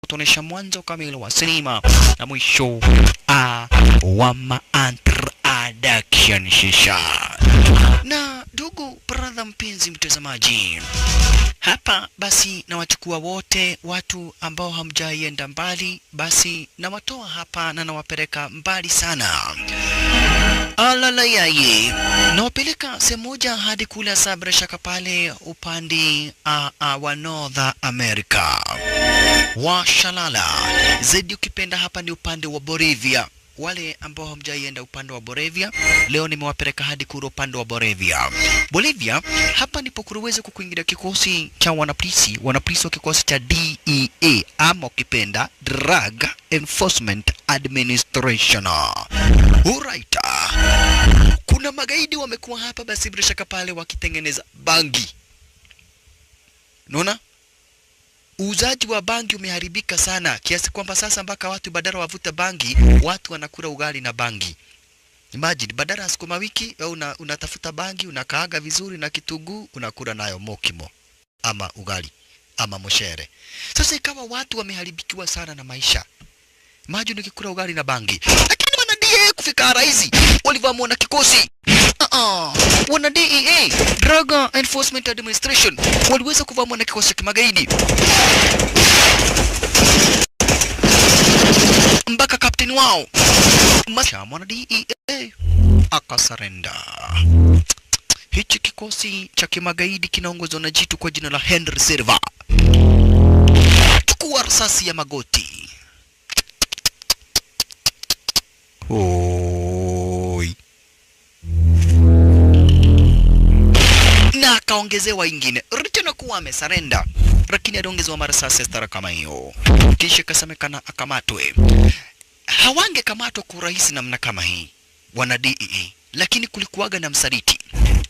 kutonesha mwanzo kamili wa sinema na mwisho wa introduction shisha. Na ndugu brother mpenzi mtazamaji, hapa basi na wachukua wote watu ambao hamjaienda mbali, basi na watoa hapa na nawapeleka mbali sana. Alalayaye na wapeleka sehemu moja hadi kule Sabra Shaka pale upande wa North America wa Shalala. Zaidi ukipenda hapa ni upande wa Bolivia. Wale ambao hamjaienda upande wa Bolivia, leo nimewapeleka hadi kule upande wa Bolivia. Bolivia hapa ndipo kuruweza kukuingia kikosi cha wanapolisi wa kikosi cha DEA ama ukipenda Drug Enforcement Administration. Alright. Kuna magaidi wamekuwa hapa basi bila shaka pale wakitengeneza bangi. Unaona? Uuzaji wa bangi umeharibika sana kiasi kwamba sasa mpaka watu badala wavuta bangi, watu wanakula ugali na bangi. Imagine badala ya sukuma wiki unatafuta bangi, unakaaga vizuri na kitunguu, unakula nayo mokimo ama ugali ama moshere. Sasa ikawa watu wameharibikiwa sana na maisha. Imagine ukikula ugali na bangi. Lakini wana DEA kufika rahisi, walivamwa na kikosi. Wana DEA, Drug Enforcement Administration, waliweza kuvamwa na kikosi cha magaidi. Mpaka kapteni wao mwana DEA akasarenda. Hichi kikosi cha kimagaidi kinaongozwa na jitu kwa jina la Henry Silva. Chukua risasi ya magoti. Na akaongezewa ingine. Richana kuwa amesarenda, lakini aliongezewa marasasi stara kama hiyo. Kisha kasemekana akamatwe. Hawange kamatwa kwa urahisi namna kama hii wana DEA, lakini kulikuwaga na msaliti.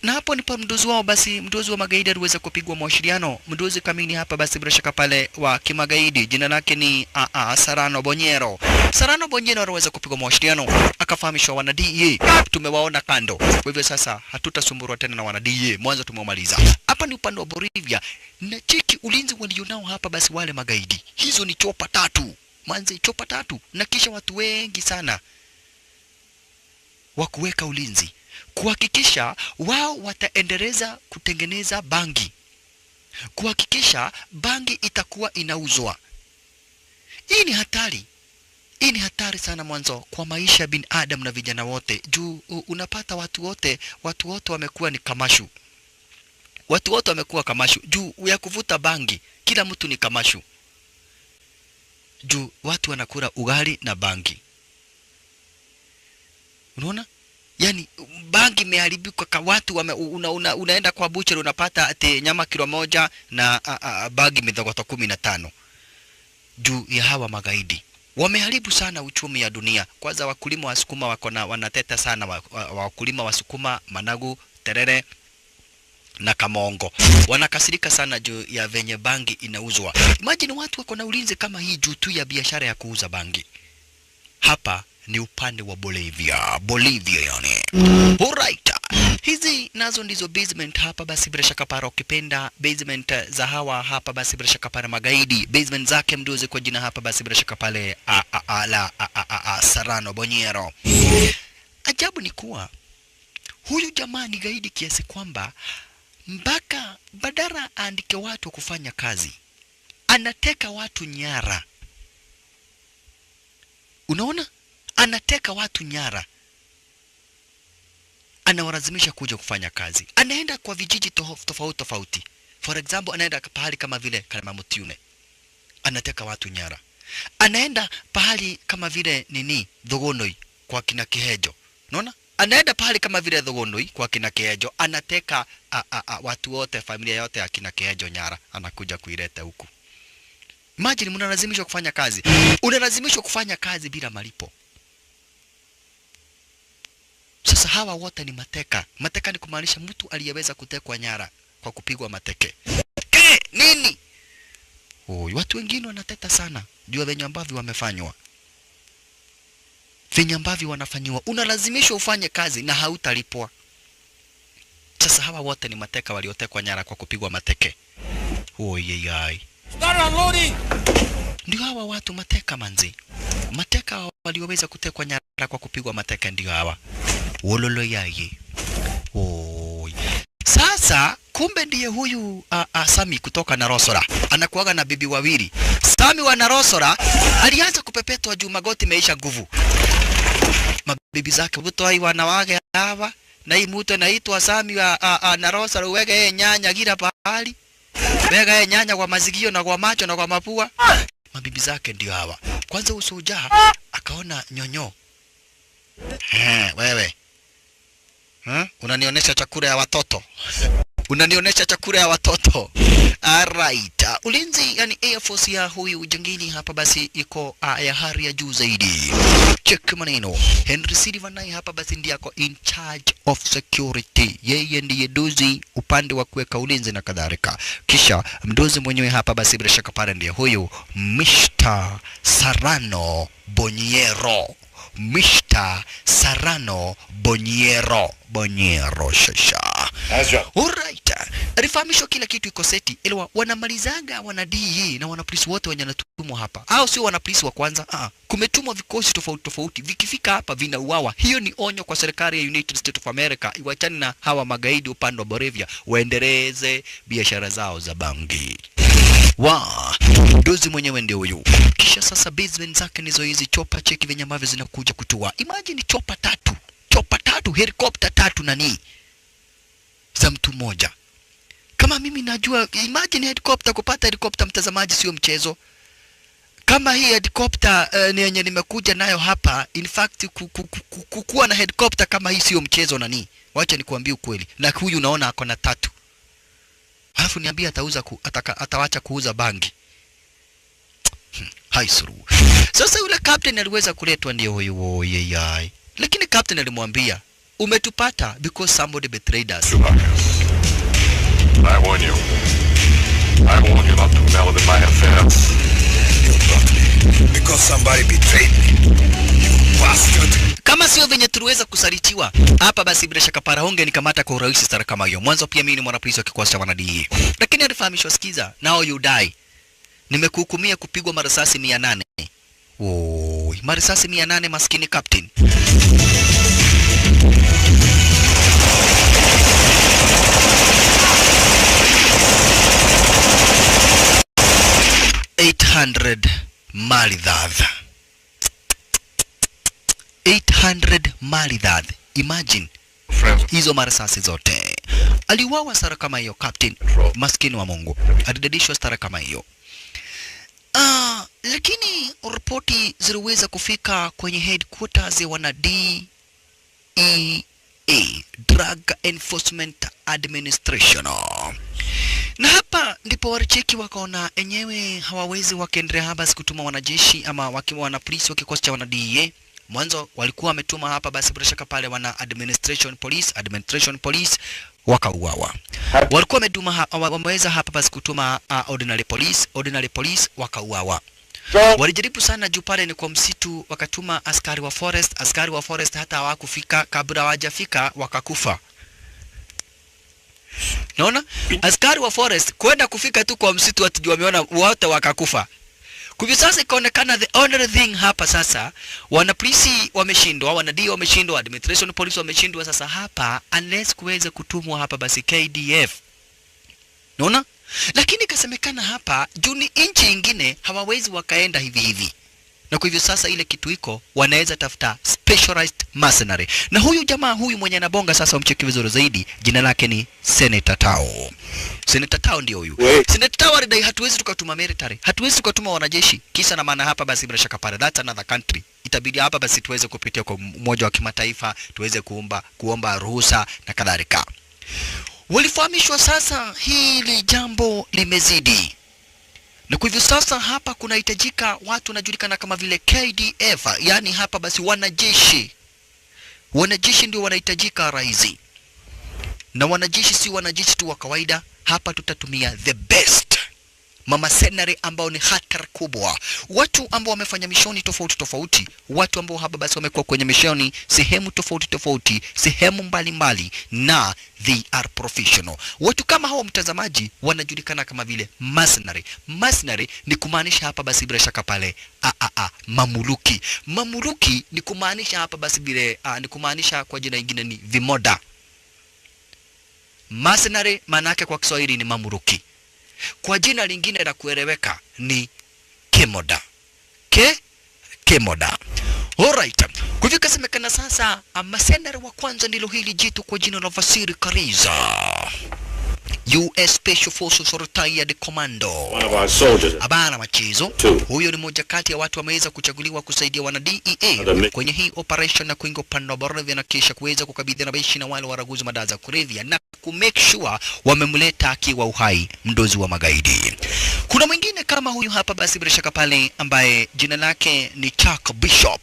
Na hapo nipo mdozi wao basi, mdozi wa magaidi aliweza kupigwa mawasiliano. Mdozi kamili hapa basi bila shaka pale wa kimagaidi, jina lake ni Sarano Bonyero. Sarano Bonyero aliweza kupigwa mawasiliano, akafahamishwa wana DEA tumewaona kando. Kwa hivyo sasa hatutasumburwa tena na wana DEA, mwanzo tumemaliza. Hapa ni upande wa Bolivia. Na cheki ulinzi walionao hapa basi wale magaidi. Hizo ni chopa 3. Manze chopa 3 na kisha watu wengi sana wa kuweka ulinzi, kuhakikisha wao wataendeleza kutengeneza bangi, kuhakikisha bangi itakuwa inauzwa. Hii ni hatari. Hii ni hatari sana mwanzo kwa maisha ya binadamu na vijana wote. Juu unapata watu wote wamekuwa ni kamashu. Watu wote wamekuwa kamashu juu ya kuvuta bangi. Kila mtu ni kamashu. Juu watu wanakula ugali na bangi. Unaona? Yani bangi imeharibika kwa watu unaenda kwa butcher unapata ati nyama kilo 1 na bangi imedhogotwa 15. Juu ya hawa magaidi. Wameharibu sana uchumi ya dunia. Kwanza wakulima wa sukuma wanateta sana, wakulima wa sukuma, managu, terere na kamongo. Wanakasirika sana juu ya venye bangi inauzwa. Imagine watu wako na ulinzi kama hii juu tu ya biashara ya kuuza bangi. Hapa ni upande wa Bolivia yani. Alright. Hizi nazo ndizo basement hapa basi bila shaka para ukipenda basement za hawa hapa basi bila shaka para magaidi. Basement zake mdozi kwa jina hapa basi bila shaka pale Sarano Bonyero. Ajabu ni kuwa huyu jamaa ni gaidi kiasi kwamba mpaka badala aandike watu kufanya kazi, anateka watu nyara. Unaona? Anateka watu nyara. Anawalazimisha kuja kufanya kazi. Anaenda kwa vijiji tofauti. For example, anaenda pahali kama vile Kalamamutiune. Anateka watu nyara. Anaenda pahali kama vile Thogonoi kwa kina Kihejo. Unaona? Anaenda pahali kama vile Thogonoi kwa kina Kihejo, anateka watu wote, familia yote ya kina Kihejo nyara, anakuja kuileta huku. Imagine mnalazimishwa kufanya kazi. Unalazimishwa kufanya kazi bila malipo. Sasa hawa wote ni mateka. Mateka ni kumaanisha mtu aliyeweza kutekwa nyara kwa kupigwa mateke. Nini? Watu wengine wanateta sana juu ya venye ambavyo wamefanywa. Venye ambavyo wanafanywa. Unalazimishwa ufanye kazi na hautalipwa. Sasa hawa wote ni mateka waliotekwa nyara kwa kupigwa mateke. Yai. Start unloading. Ndio hawa watu mateka manzi. Mateka walioweza kutekwa nyara kwa kupigwa mateka ndio hawa. Wololo yaye. Oi. Sasa kumbe ndiye huyu Sami kutoka Narosora. Anakuaga na bibi wawili. Sami wa Narosora alianza kupepetwa juu magoti meisha nguvu. Mabibi zake butoi wanawake hawa na hii mtu anaitwa Sami wa Narosora uweke nyanya gira pahali. Weka nyanya kwa masikio na kwa macho na kwa mapua. Mabibi zake ndio hawa. Kwanza usoja akaona nyonyo. Wewe. Unanionyesha chakula ya watoto. Unanionyesha chakula ya watoto. Alright. Ulinzi yani Air Force ya huyu jangili hapa basi iko ya hali ya juu zaidi. Check maneno. Henry Silva naye hapa basi ndiye ako in charge of security. Yeye ndiye dozi upande wa kuweka ulinzi na kadhalika. Kisha mdozi mwenyewe hapa basi bila shaka pale ndiye huyu Mr. Sarano Boniero. Mr. Sarano Boniero shasha. Alright. Alifahamishwa kila kitu iko seti. Elewa wanamalizaga wana DE na wanapolisi wote wenye wanatumwa hapa. Au sio wanapolisi wa kwanza? Kumetumwa vikosi tofauti tofauti. Vikifika hapa vinauawa. Hiyo ni onyo kwa serikali ya United States of America. Iwachane na hawa magaidi upande wa Bolivia. Waendeleze biashara zao za bangi. Dozi mwenyewe ndio huyu. Kisha sasa basement zake nizo hizi chopa cheki venye ambavyo zinakuja kutua. Imagine chopa tatu, helicopter 3 nani za mtu mmoja. Kama mimi najua, imagine helicopter, kupata helicopter mtazamaji sio mchezo. Kama hii helicopter ni yenye nimekuja nayo hapa, in fact kukuwa na helicopter kama hii sio mchezo nani. Wacha nikuambie ukweli. Na huyu unaona ako na 3. Alafu niambia atawacha kuuza bangi. Haisuru. Sasa yule captain aliweza kuletwa ndio huyo yeye. Lakini captain alimwambia, umetupata because somebody betrayed us. I warn you. I warn you not to meddle with my affairs. You brought me because somebody betrayed me. You bastard. Kama sio venye tuliweza kusalitiwa hapa basi bila shaka Parahonge nikamata kwa urahisi stara kama hiyo. Mwanzo pia mimi ni mwanapolisi wa kikosi cha wanadii. Lakini alifahamishwa, sikiza, now you die. Nimekuhukumia kupigwa marasasi 800. Marasasi 800 maskini captain. $800 malidad. Imagine hizo marasasi zote. Aliuawa stara kama hiyo captain, maskini wa Mungu. Alidadishwa stara kama hiyo. Lakini ripoti ziliweza kufika kwenye headquarters ya wana DEA, Drug Enforcement Administration. Na hapa ndipo walicheki wakaona enyewe hawawezi wakaendelea hapa kutuma wanajeshi ama wakiwa wana polisi wa kikosi cha wana DEA. Mwanzo walikuwa wametuma hapa basi bila shaka pale wana administration police wakauawa. Walikuwa wameweza hapa basi kutuma ordinary police wakauawa. Walijaribu sana juu pale ni kwa msitu, wakatuma askari wa forest hata hawakufika, kabla hawajafika wakakufa. Naona askari wa forest kwenda kufika tu kwa msitu watu wameona wote wakakufa. Kwa hivyo sasa ikaonekana the only thing hapa sasa, wanapolisi wameshindwa, wanadii wameshindwa, administration police wameshindwa sasa hapa, unless kuweze kutumwa hapa basi KDF. Naona? Lakini kasemekana hapa juu ni nchi nyingine hawawezi wakaenda hivi. Na kwa hivyo sasa ile kitu iko wanaweza tafuta specialized mercenary. Na huyu jamaa huyu mwenye anabonga sasa umcheki vizuri zaidi, jina lake ni Senator Tao. Senator Tao ndio huyu. Senator Tao alidai hatuwezi tukatuma military, hatuwezi tukatuma wanajeshi. Kisa na maana hapa basi bila shaka pale that's another country. Itabidi hapa basi tuweze kupitia kwa umoja wa kimataifa, tuweze kuomba ruhusa na kadhalika. Walifahamishwa sasa hili jambo limezidi. Na kwa hivyo sasa hapa kunahitajika watu wanajulikana kama vile KDF, yani hapa basi wanajeshi. Wanajeshi ndio wanahitajika raizi. Na wanajeshi si wanajeshi tu wa kawaida, hapa tutatumia the best mama senare ambao ni hatari kubwa, watu ambao wamefanya mishoni tofauti tofauti, watu ambao hapa basi wamekuwa kwenye mishoni sehemu tofauti tofauti, sehemu mbalimbali, na they are professional. Watu kama hao mtazamaji wanajulikana kama vile mercenary. Mercenary ni kumaanisha hapa basi bila shaka pale mamuluki. Mamuluki ni kumaanisha hapa basi vile ni kumaanisha kwa jina lingine ni vimoda. Mercenary maana yake kwa Kiswahili ni mamuluki. Kwa jina lingine la kueleweka ni kemoda. Kemoda. Alright. Kufika semekana sasa mercenary wa kwanza ndilo hili jitu kwa jina la Vasily Kariza. US Special Forces Retired Commando. One of our soldiers. Abana machezo. Huyo ni moja kati ya watu wameweza kuchaguliwa kusaidia wana DEA kwenye hii operation na kuingia upande wa Bolivia na kisha kuweza kukabidhiana beshi na wale waraguzi madawa za kulevya na kumake sure wamemleta akiwa uhai mdozi wa magaidi. Kuna mwingine kama huyu hapa basi bila shaka pale ambaye jina lake ni Chuck Bishop.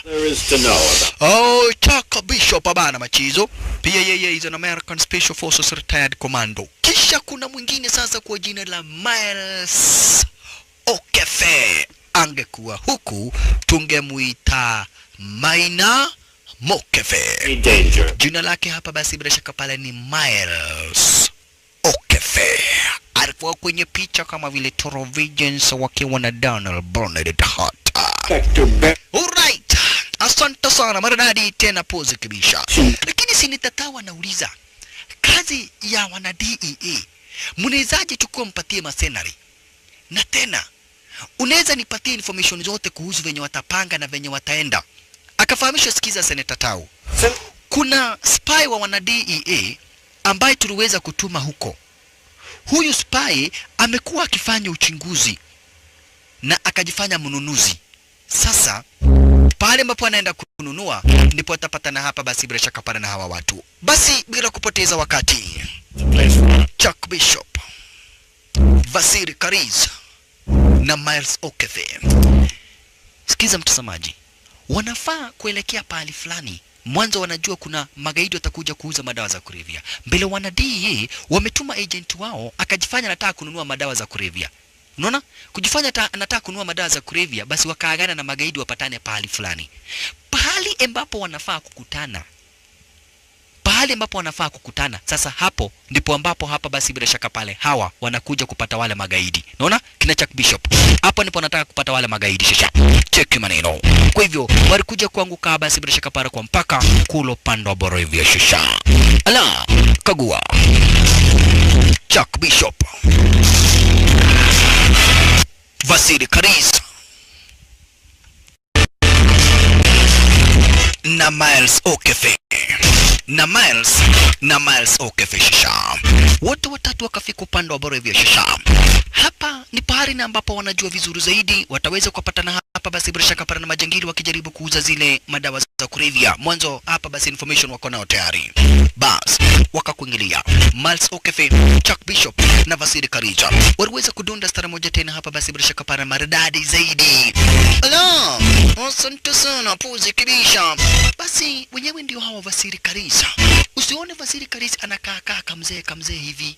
There is to know about. Chuck Bishop abana machizo. Pia yeye is an American Special Forces Retired Commando. Kisha kuna mwingine sasa kwa jina la Miles O'Keefe. Angekuwa huku tungemuita Maina Mokefe. Danger. Jina lake hapa basi bila shaka pale ni Miles O'Keefe. Alikuwa kwenye picha kama vile Torovisions wakiwa na Donald Bernadette Hart. Alright. Asante sana maridadi tena pose kibisha. Lakini si nitatawa nauliza kazi ya wana DEA mnawezaje chukua mpatie mercenary? Na tena unaweza nipatie information zote kuhusu venye watapanga na venye wataenda? Akafahamisha, sikiza Senator Tau, kuna spy wa wana DEA ambaye tuliweza kutuma huko. Huyu spy amekuwa akifanya uchunguzi na akajifanya mnunuzi. Sasa pale ambapo anaenda kununua ndipo atapatana hapa basi bila shaka pale na hawa watu. Basi bila kupoteza wakati, Chuck Bishop, Vasily Kariza na Miles O'Keefe, sikiza mtazamaji, wanafaa kuelekea pahali fulani. Mwanzo wanajua kuna magaidi watakuja kuuza madawa za kulevya. Mbele wana DEA wametuma agent wao akajifanya anataka kununua madawa za kulevya. Unaona? Kujifanya anataka kununua madawa za kulevya, basi wakaagana na magaidi wapatane pahali fulani. Pahali ambapo wanafaa kukutana. Pahali ambapo wanafaa kukutana. Sasa hapo ndipo ambapo hapa basi bila shaka pale hawa wanakuja kupata wale magaidi. Unaona? Kina Chuck Bishop. Hapo ndipo wanataka kupata wale magaidi sasa. Cheki maneno. Kwa hivyo walikuja kuanguka basi bila shaka pale kwa mpaka kulo pando wa Bolivia sasa. Ala, kagua. Chuck Bishop, Vasily Kariza na Miles O'Keefe. Miles O'Keefe shisha. Wote watatu wakafika upande wa Bolivia shisha. Hapa ni pahali na ambapo wanajua vizuri zaidi wataweza kupatana hapa basi bila shaka na majangili wakijaribu kuuza zile madawa za kulevya. Mwanzo hapa basi information wako nao tayari. Bas wakakuingilia Miles O'Keefe, Chuck Bishop na Vasily Kariza waliweza kudunda stara moja tena hapa basi bila shaka para maridadi zaidi. Ala, asante sana puzi kibisha. Basi wenyewe ndio hawa Vasily Kariza. Usione Vasily Kariza anakaa kamzee hivi.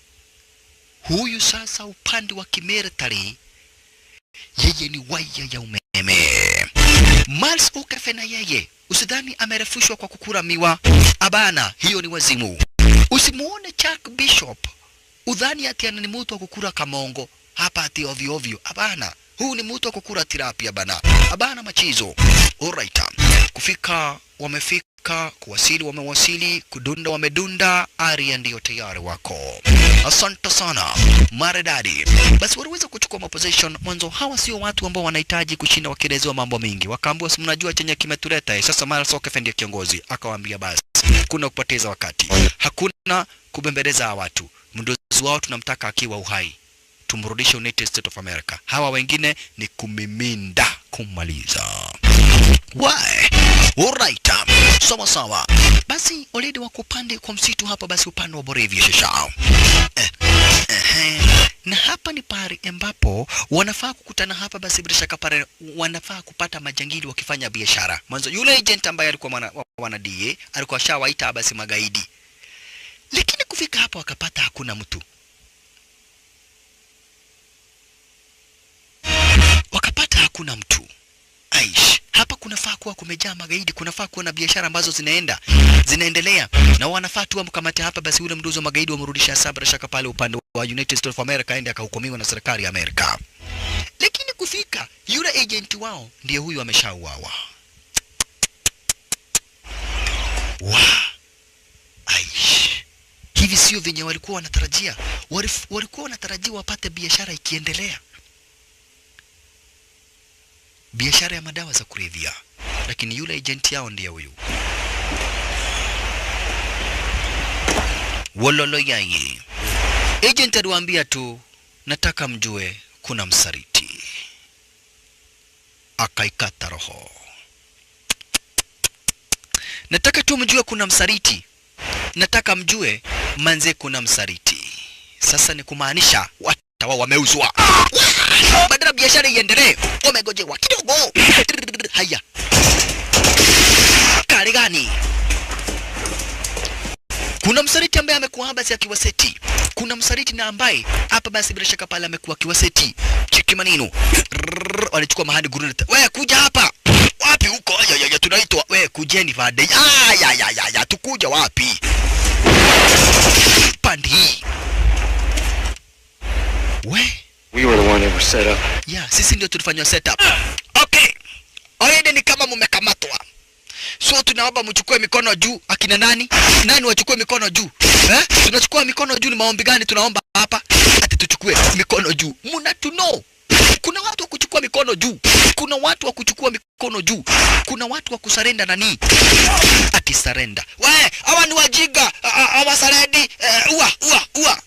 Huyu sasa upande wa kimeretari yeye ni waya ya umeme. Miles O'Keefe na yeye usidhani amerefushwa kwa kukura miwa. Abana, hiyo ni wazimu. Usimuone Chuck Bishop udhani ati ni mtu wa kukura kamongo hapa ati ovyo ovyo. Abana, huu ni mtu wa kukura tilapia bana. Abana machizo. Alright. Kufika wamefika, kuwasili wamewasili, kudunda wamedunda, aria ndio tayari wako. Asante sana maridadi. Basi waliweza kuchukua position. Mwanzo hawa sio watu ambao wanahitaji kushinda wakielezewa mambo mengi. Wakaambiwa si mnajua chenye kimetuleta. Sasa Miles O'Keefe ndiye kiongozi. Akawaambia basi kuna kupoteza wakati, hakuna kubembeleza watu. Mdozi wao tunamtaka akiwa uhai, tumrudishe United States of America. Hawa wengine ni kumiminda kumaliza. Why? Alright. Sawa. Basi already wako upande kwa msitu hapa basi upande wa Bolivia shisha. Na hapa ni pari ambapo wanafaa kukutana hapa basi bila shaka pare wanafaa kupata majangili wakifanya biashara. Mwanzo yule agent ambaye alikuwa wana DEA alikuwa shawaita basi magaidi. Lakini kufika hapo akapata hakuna mtu. hakuna mtu. Aish, hapa kunafaa kuwa kumejaa magaidi, kunafaa kuwa na biashara ambazo zinaendelea, na wanafaa tu wamkamate hapa. Basi yule mdozi wa magaidi wamrudisha sabra shaka pale upande wa United States of America, aende akahukumiwa na serikali ya Amerika. Lakini kufika yule agent wao ndiye huyu ameshauawa. Aish, hivi sio venye walikuwa wanatarajia. Walikuwa wanatarajia wapate biashara ikiendelea, biashara ya madawa za kulevya, lakini yule agent yao ndiye huyu. Wololo yai. Agent aliwaambia tu, nataka mjue kuna msaliti. Akaikata roho. Nataka tu mjue kuna msaliti. Nataka mjue manze kuna msaliti. Sasa ni kumaanisha watawa wameuzwa. Badala biashara iendelee, wamegojewa kidogo. Haya. Kari gani? Kuna msaliti ambaye amekuwa basi akiwa seti. Kuna msaliti na ambaye hapa basi bila shaka pale amekuwa akiwa seti. Cheki maneno. Walichukua mahali guruneta. Wewe kuja hapa. Wapi huko? Ya tunaitwa. Wewe kujeni vade. Ya tukuja wapi? Pandi. We were the one that were set up. Yeah, sisi ndio tulifanywa set up. Okay. Already ni kama mmekamatwa. So tunaomba mchukue mikono juu. Akina nani? Nani wachukue mikono juu? Tunachukua mikono juu, ni maombi gani tunaomba hapa? Ati tuchukue mikono juu. Muna to know. Kuna watu wa kuchukua mikono juu. Kuna watu wa kuchukua mikono juu. Kuna watu wa kusarenda nani? Ati sarenda. Hawa ni wajiga. Hawa saredi. Ua.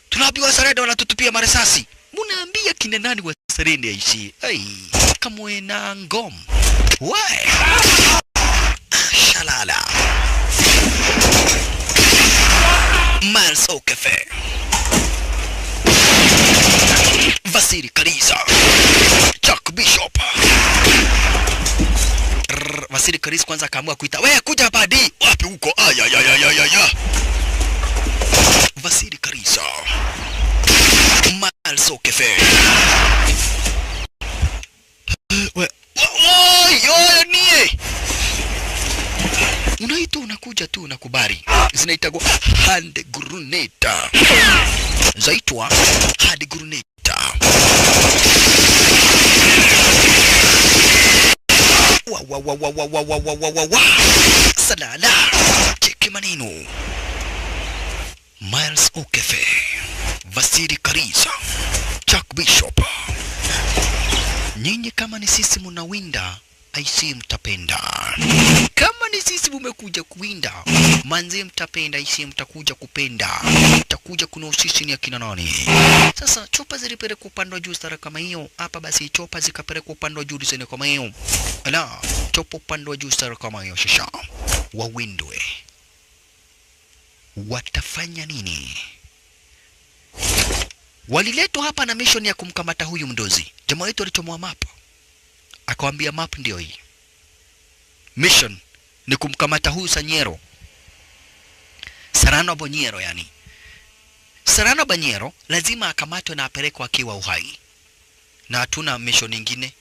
Tunaambiwa sarenda wanatutupia marisasi. Munaambia kina nani wa sarende aishi? Kamwe na ngom. Shalala. Miles O'Keefe. Vasily Kariza. Chuck Bishop. Vasily Kariza kwanza akaamua kuita, wewe kuja hapa di. Wapi huko? Ya. Vasily Kariza. Miles O'Keefe. Yo nie. Unaitwa unakuja tu unakubali. Zinaitwa hand grenade. Zaitwa hand grenade. Wa. Salala. Cheki maneno. Miles O'Keefe. Vasily Kariza. Chuck Bishop. Nyinyi kama ni sisi munawinda, aisi mtapenda. Kama ni sisi mumekuja kuwinda, manze mtapenda, aisi mtakuja kupenda. Mtakuja kuna usisi ni akina nani. Sasa chopa zilipelekwa upande wa juu stara kama hiyo. Hapa basi chopa zikapelekwa upande wa juu zene kama hiyo. Ala, chopa upande wa juu stara kama hiyo shisha. Wawindwe. Watafanya nini? Waliletwa hapa na mission ya kumkamata huyu mdozi. Jamaa wetu alichomoa map. Akawambia map ndio hii. Mission ni kumkamata huyu Sanyero. Serrano Bonyero yani. Serrano Bonyero lazima akamatwe na apelekwe akiwa uhai. Na hatuna mission nyingine.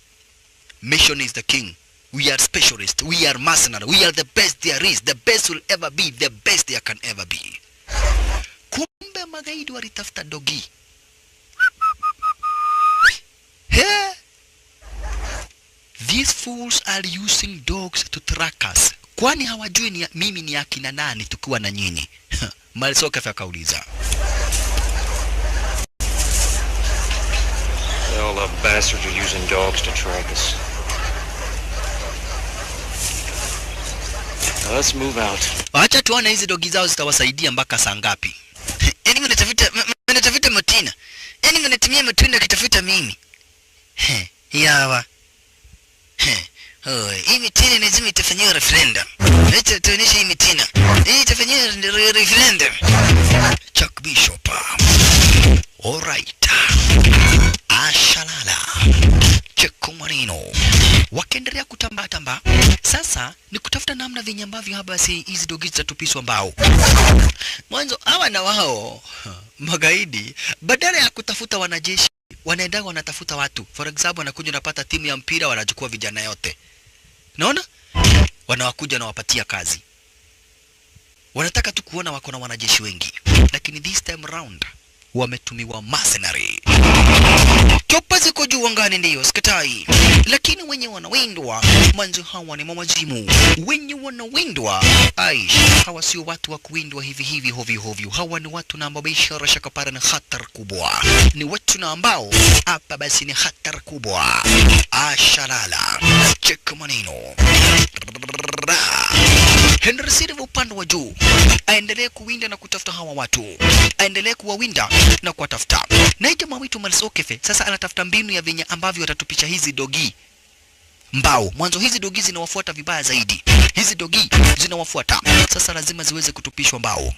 Mission is the king. We are specialists. We are mercenary. We are the best there is. The best will ever be. The best there can ever be. Kumbe magaidi walitafuta dogi. Hey! These fools are using dogs to track us. Kwani hawajui ni mimi ni akina nani tukiwa na nyinyi? Miles O'Keefe akauliza. All the bastards are using dogs to track us. Now let's move out. Acha tuone hizi dogi zao zitawasaidia mpaka saa ngapi. Yaani mnatafuta Martina. Yaani mnatumia matunda kitafuta mimi. Yawa. Hii Martina lazima itafanywa referendum. Acha tuoneshe hii Martina. Hii itafanywa referendum. Chuck Bishop. All right. Ashalala. Cheko Marino. Wakaendelea kutamba. Sasa ni kutafuta namna venye ambavyo hapa basi hizi dogi zitatupiswa mbao. Mwanzo hawa na wao magaidi badala ya kutafuta wanajeshi wanaenda wanatafuta watu. For example, wanakuja napata timu ya mpira wanachukua vijana yote. Naona? Wanawakuja na wapatia kazi. Wanataka tu kuona wako na wanajeshi wengi. Lakini this time round wametumiwa mercenary. Chopa ziko juu angani ndiyo, sikatai. Lakini wenye wanawindwa, manzi hawa ni mamazimu. Wenye wanawindwa, aish, hawa sio watu wa kuwindwa hivi hivi hovyo hovyo. Hawa ni watu na ambao biashara shakapara ni hatari kubwa. Ni watu na ambao, hapa basi ni hatari kubwa. Ashalala. Cheka maneno. Henry Silva upande wa juu aendelee kuwinda na kutafuta hawa watu, aendelee kuwawinda na kuwatafuta. Na jamaa wetu Malsokefe sasa anatafuta mbinu ya venye ambavyo watatupisha hizi dogi mbao. Mwanzo hizi dogi zinawafuata vibaya zaidi, hizi dogi zinawafuata sasa, lazima ziweze kutupishwa mbao.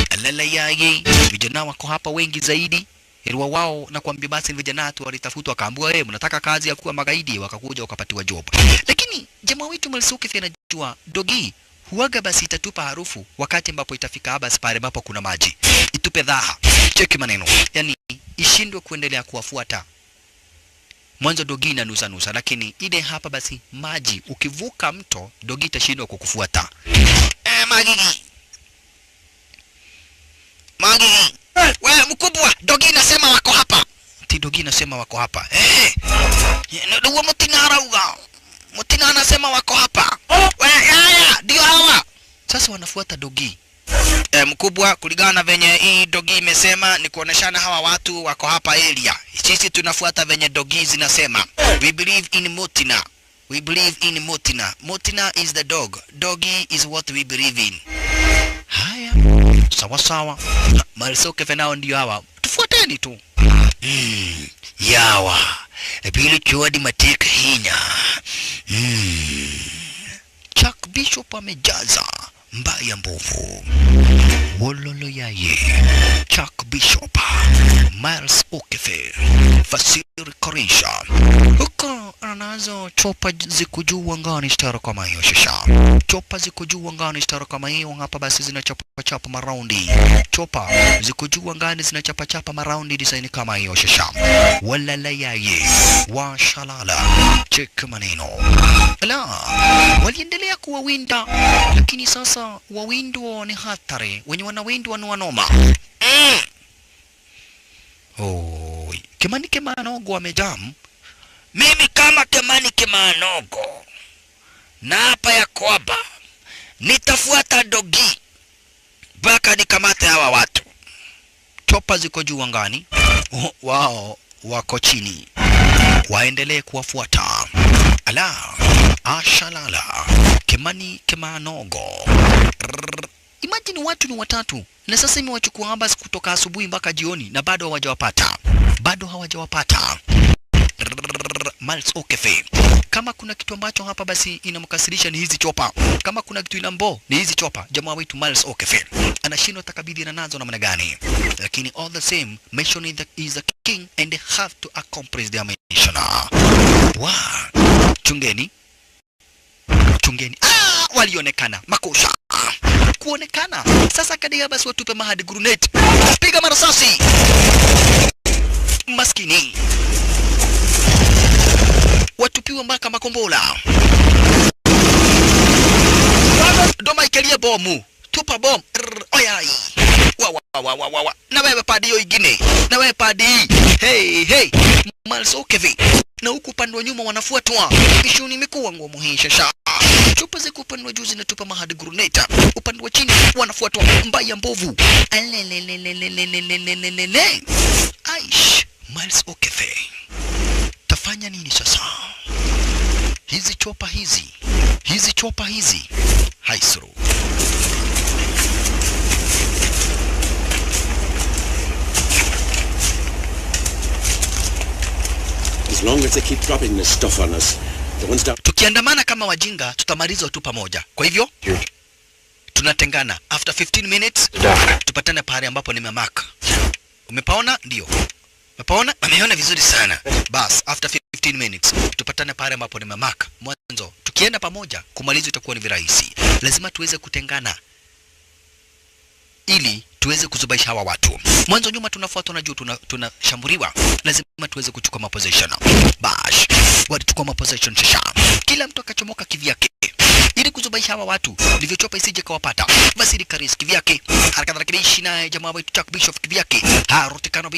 Alala yaye, vijana wako hapa wengi zaidi. Ilikuwa wao na kuambia basi vijana tu walitafutwa, akaambiwa mnataka kazi ya kuwa magaidi, wakakuja wakapatiwa job. Lakini jamaa wetu Malsokefe anajua dogi huaga basi itatupa harufu wakati ambapo itafika haba pale ambapo kuna maji, itupe dhaha. Cheki maneno, yani ishindwe kuendelea kuwafuata. Mwanzo dogi na nusa, lakini ile hapa basi maji, ukivuka mto dogi itashindwa kukufuata. Magigi wewe mkubwa, dogi nasema wako hapa. Dogi nasema wako hapa. Ndio Mutina arauga. Mutina anasema wako hapa. Haya, ndio hawa. Sasa wanafuata dogi. Mkubwa, kulingana na venye hii dogi imesema ni kuoneshana hawa watu wako hapa area. Sisi tunafuata venye dogi zinasema. We believe in Mutina. We believe in Mutina. Mutina is the dog. Dogi is what we believe in. Haya. Sawa sawa. Malsokefe nao ndio hawa. Tufuateni tu. Yawa. Bila chuadi mateka hinya. Chuck Bishop amejaza mbaya mbovu. Wololo yaye. Chuck Bishop. Miles Okefe. Fasiri Korisha. Huko anazo chopa ziko juu angani stara kama hiyo shasha. Chopa ziko juu angani stara kama hiyo, hapa basi zinachapa maraundi. Chopa ziko juu angani zinachapa maraundi design kama hiyo shasha. Walala yaye. Washalala. Cheka maneno. Ala, waliendelea kuwawinda, lakini sasa wawindwa ni hatari. Wenye wanawindwa ni wanoma. Kimani Kimanogo wamejam. Mimi kama Kimani Kimanogo na hapa ya kwamba nitafuata dogi mpaka nikamate hawa watu. Chopa ziko juu angani, wao wako chini, waendelee kuwafuata. Ala, ashalala. Kimani Kimanogo. Imagine watu ni watatu na sasa imewachukua haba kutoka asubuhi mpaka jioni na bado hawajawapata. Malsokefe. Kama kuna kitu ambacho hapa basi inamkasirisha ni hizi chopa. Kama kuna kitu inambo ni hizi chopa. Jamaa wetu Malsokefe anashindwa takabidhi na nazo namna gani. Lakini all the same, mission is a king and they have to accomplish their mission. Chungeni. Walionekana makosha. Kuonekana. Sasa kadia basi watupe mahadi grenade. Piga marasasi. Maskini. Watupiwa mpaka makombola. Doma ikelia bomu. Tupa bomu. Oyai. Wa. Na wewe padi hiyo ingine. Na wewe padi. Hey. Malsokefe. Na huku upande wa nyuma wanafuatwa. Kishu nimekuwa ngumu hii shasha. Chupa ziko upande wa juu zinatupa mahadi grenade. Upande wa chini wanafuatwa mbaya mbovu. Aish, Malsokefe. Tafanya nini sasa? Hizi chopa hizi. Haisuru. As long as they keep dropping this stuff on us, the ones down. Tukiandamana kama wajinga tutamaliza tu pamoja. Kwa hivyo tunatengana. After 15 minutes tupatane pale ambapo nimemark. Umepaona? Ndio. Umepaona? Ameona vizuri sana. Bas, after 15 minutes tupatane pale ambapo nimemark. Mwanzo tukienda pamoja kumaliza itakuwa ni virahisi. Lazima tuweze kutengana. ili tuweze kuzubaisha hawa watu. Mwanzo nyuma tunafuatwa na juu tunashambuliwa. Lazima tuweze kuchukua maposition. Bash. Walichukua maposition sasa. Kila mtu akachomoka kivyake. Ili kuzubaisha hawa watu, ndivyo chopa isije kawapata. Vasili Karis kivyake, harakadharakibishi naye jamaa wetu Chuck Bishop kivyake, harutikano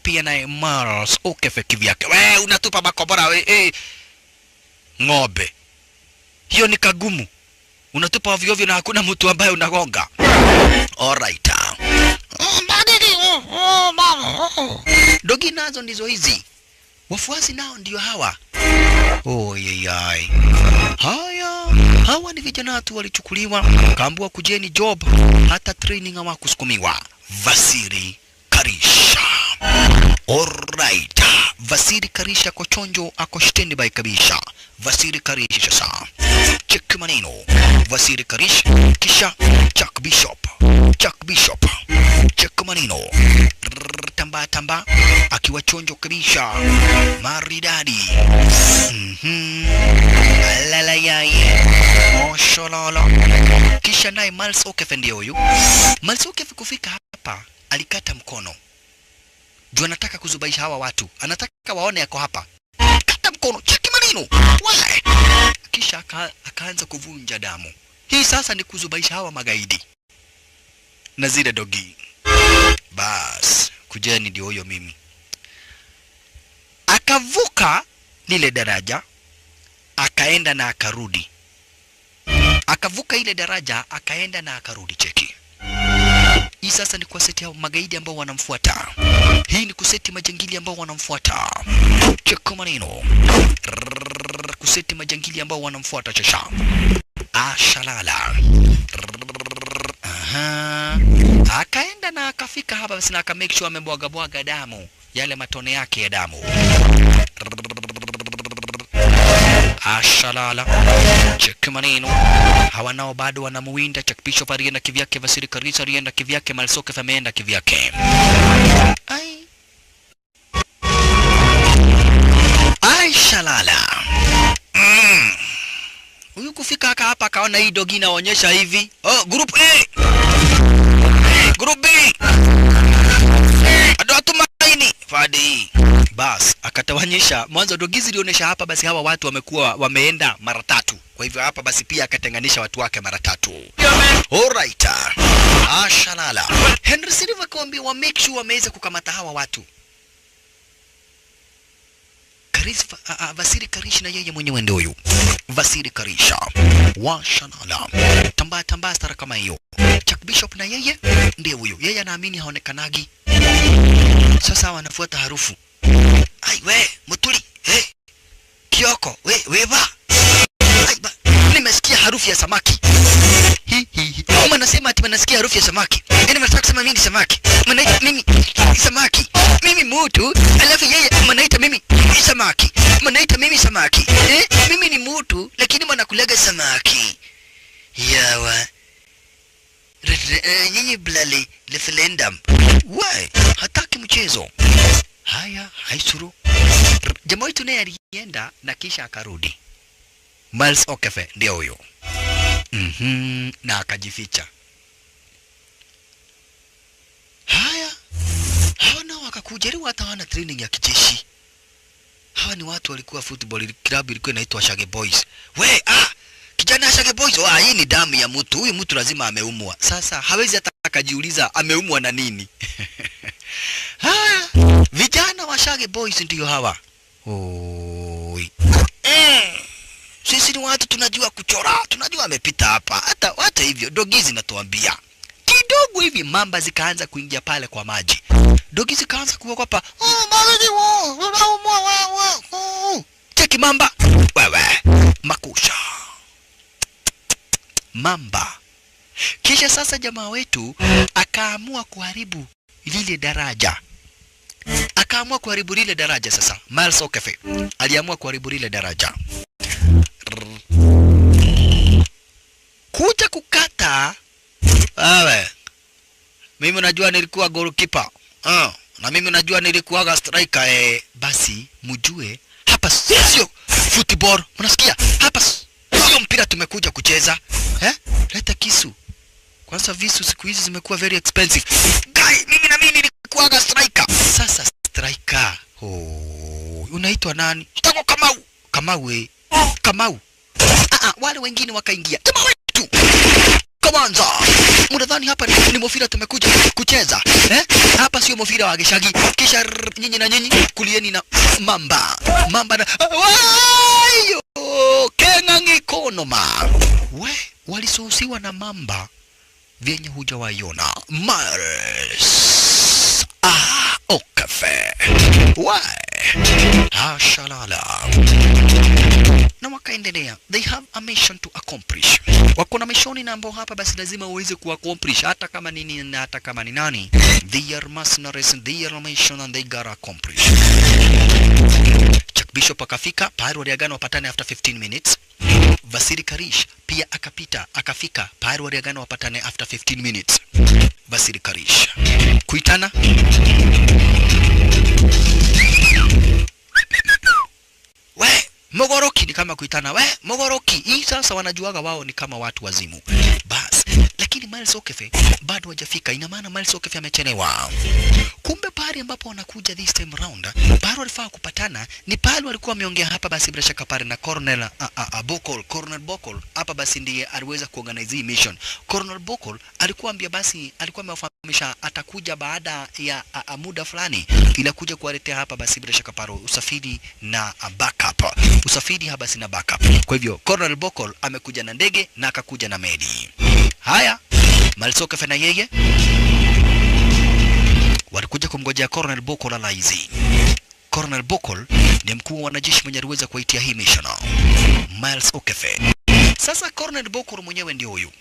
pia naye Mars Okefe kivyake. We unatupa makobora we, ng'ombe. Hiyo ni kagumu. Unatupa ovyo ovyo na hakuna mtu ambaye unagonga. Alright. Dogi nazo ndizo hizi. Wafuasi nao ndio hawa. Oyeyai. Haya, hawa ni vijana tu walichukuliwa, kaambiwa kujeni job, hata training hawakusukumiwa. Vasili Karisha. Alright. Vasili Karisha ako chonjo, ako stand by kabisa. Vasili Karisha sasa. Check maneno. Vasili Karisha kisha Chuck Bishop. Chuck Bishop. Check maneno. Tamba akiwa chonjo kabisa. Maridadi. Lala yai. Oshololo. Kisha naye Miles Okefe ndio huyu. Miles Okefe kufika hapa alikata mkono. Juu anataka kuzubaisha hawa watu. Anataka waone yako hapa. Kata mkono. Cheki maneno. Why? Kisha akaanza kuvunja damu. Hii sasa ni kuzubaisha hawa magaidi. Na zile dogi. Bas, kujeni ndio huyo mimi. Akavuka lile daraja, akaenda na akarudi. Akavuka ile daraja, akaenda na akarudi, cheki. Hii sasa ni kuseti hao magaidi ambao wanamfuata. Hii ni kuseti majangili ambao wanamfuata. Cheki maneno. Kuseti majangili ambao wanamfuata chasha. Ashalala. Akaenda na akafika hapa basi na aka make sure amebwaga damu, yale matone yake ya damu. Ashalala. Cheki maneno. Hawa nao bado wanamuwinda. Chuck Bishop alienda kivyake, Vasili Karisha alienda kivyake, Miles Okefe ameenda kivyake. Ashalala. Huyu kufika hapa akaona hii dogi inaonyesha hivi. Oh, group A. Group B. Ado atumaini. Fadi. Bas, akatawanyisha. Mwanzo dogi zilionyesha hapa basi hawa watu wameenda mara 3. Kwa hivyo hapa basi pia akatenganisha watu wake mara 3. Alright. Ashalala. Henry Silva kaambia wa make sure wameweza kukamata hawa watu. Vasili Karisha na yeye mwenyewe ndio huyu. Vasili Karisha. Washalala. Tamba stara kama hiyo. Chuck Bishop na yeye ndiye huyu. Yeye anaamini haonekanagi. Sasa wanafuata harufu. Ai we, mutuli. Kioko, weba. Ai ba, nimesikia harufu ya samaki. Mama nasema ati nasikia harufu ya samaki. Yaani nataka kusema mimi samaki. Mnaita mimi samaki. Mimi mtu, alafu yeye mnaita mimi samaki. Mnaita mimi samaki. Mimi ni mtu lakini mnakulaga samaki. Yawa. Nyinyi blali referendum. Why? Hataki mchezo. Haya, haisuru. Jamaa wetu naye alienda na kisha akarudi. Miles Okefe ndio huyo. Na akajificha. Haya. Hawa nao wakakujeriwa hata wana training ya kijeshi. Hawa ni watu walikuwa football club ilikuwa inaitwa Shage Boys. We, kijana Shage Boys, hii ni damu ya mtu. Huyu mtu lazima ameumwa. Sasa hawezi hata akajiuliza ameumwa na nini. Haya, vijana wa Shage Boys ndio hawa. Oi. Sisi ni watu tunajua kuchora, tunajua amepita hapa. Hata hivyo dogi zinatuambia. Kidogo hivi mamba zikaanza kuingia pale kwa maji. Dogi zikaanza kuogopa. Cheki mamba. Wewe, makusha. Mamba. Kisha sasa jamaa wetu akaamua kuharibu lile daraja. Akaamua kuharibu lile daraja sasa. Miles Okefe aliamua kuharibu lile daraja. Kuja kukata. Mimi najua nilikuwa goalkeeper. Na mimi najua nilikuwa striker. Basi mjue hapa sio football. Unasikia? Hapa sio mpira tumekuja kucheza. Leta kisu. Kwanza visu siku hizi zimekuwa very expensive. Guy, mimi nilikuwaga striker. Sasa striker. Oh, unaitwa nani? Kitako Kamau. Kamau we. Kamau. Wale wengine wakaingia. Jamaa wetu. Kamanza. Mnadhani hapa ni Mofira tumekuja kucheza? Hapa sio Mofira wa Gishagi. Kisha nyinyi na nyinyi kulieni na mamba. Mamba na wayo. Kengangi konoma. Walisuhusiwa na mamba vyenye hujawaiona. Mars. Okafe. Shalala. Na wakaendelea. They have a mission to accomplish. Wako na mishoni na ambao hapa basi lazima uweze kuaccomplish hata kama nini na hata kama ni nani. They are mercenaries and they are a mission and they gotta accomplish. Chuck Bishop akafika, pahali waliagana wapatane after 15 minutes. Vasili Karish pia akafika, pahali waliagana wapatane after 15 minutes. Vasili Karish kuitana Mogoroki ni kama kuitana Mogoroki. Hii sasa wanajuaga wao ni kama watu wazimu. Bas, lakini Miles Okefe bado hajafika. Ina maana Miles Okefe amechelewa. Kumbe pale ambapo wanakuja this time round, pale walifaa kupatana ni pale walikuwa wameongea hapa basi bila shaka pale na Colonel Colonel Bokol. Hapa basi ndiye aliweza kuorganize hii mission. Colonel Bokol alikuwa amewafahamisha atakuja baada ya muda fulani ila kuja kuwaletea hapa basi bila shaka pale usafiri na backup. Usafiri hapa basi na backup. Kwa hivyo Colonel Bokol amekuja na ndege na akakuja na meli. Haya, Miles Okefe na yeye walikuja kumngojea Colonel Bokol alaizi. Colonel Bokol ni mkuu wa wanajeshi mwenye aliweza kuitia hii mission. Miles Okefe. Sasa Colonel Bokol mwenyewe ndio huyu.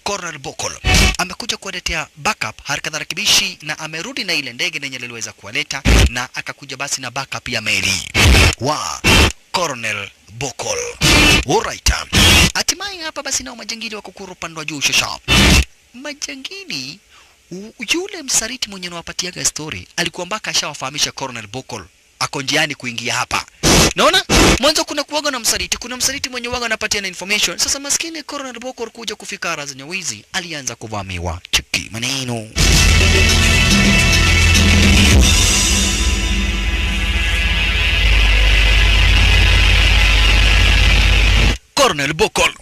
Colonel Bokol amekuja kuwaletea backup haraka dharakibishi na amerudi na ile ndege yenye aliweza kuwaleta na akakuja basi na backup ya meli. Colonel Bokol. Alright. Hatimaye hapa basi nao majangili wako kupandwa juu shasha. Majangili yule msaliti mwenye anawapatiaga story alikuwa mpaka ashawafahamisha Colonel Bokol ako njiani kuingia hapa. Naona mwanzo kuna kuwaga na msaliti, kuna msaliti mwenye waga anapatia na information. Sasa maskini Colonel Bokol kuja kufika ara zenye wizi alianza kuvamiwa. Chiki maneno. Colonel Bokol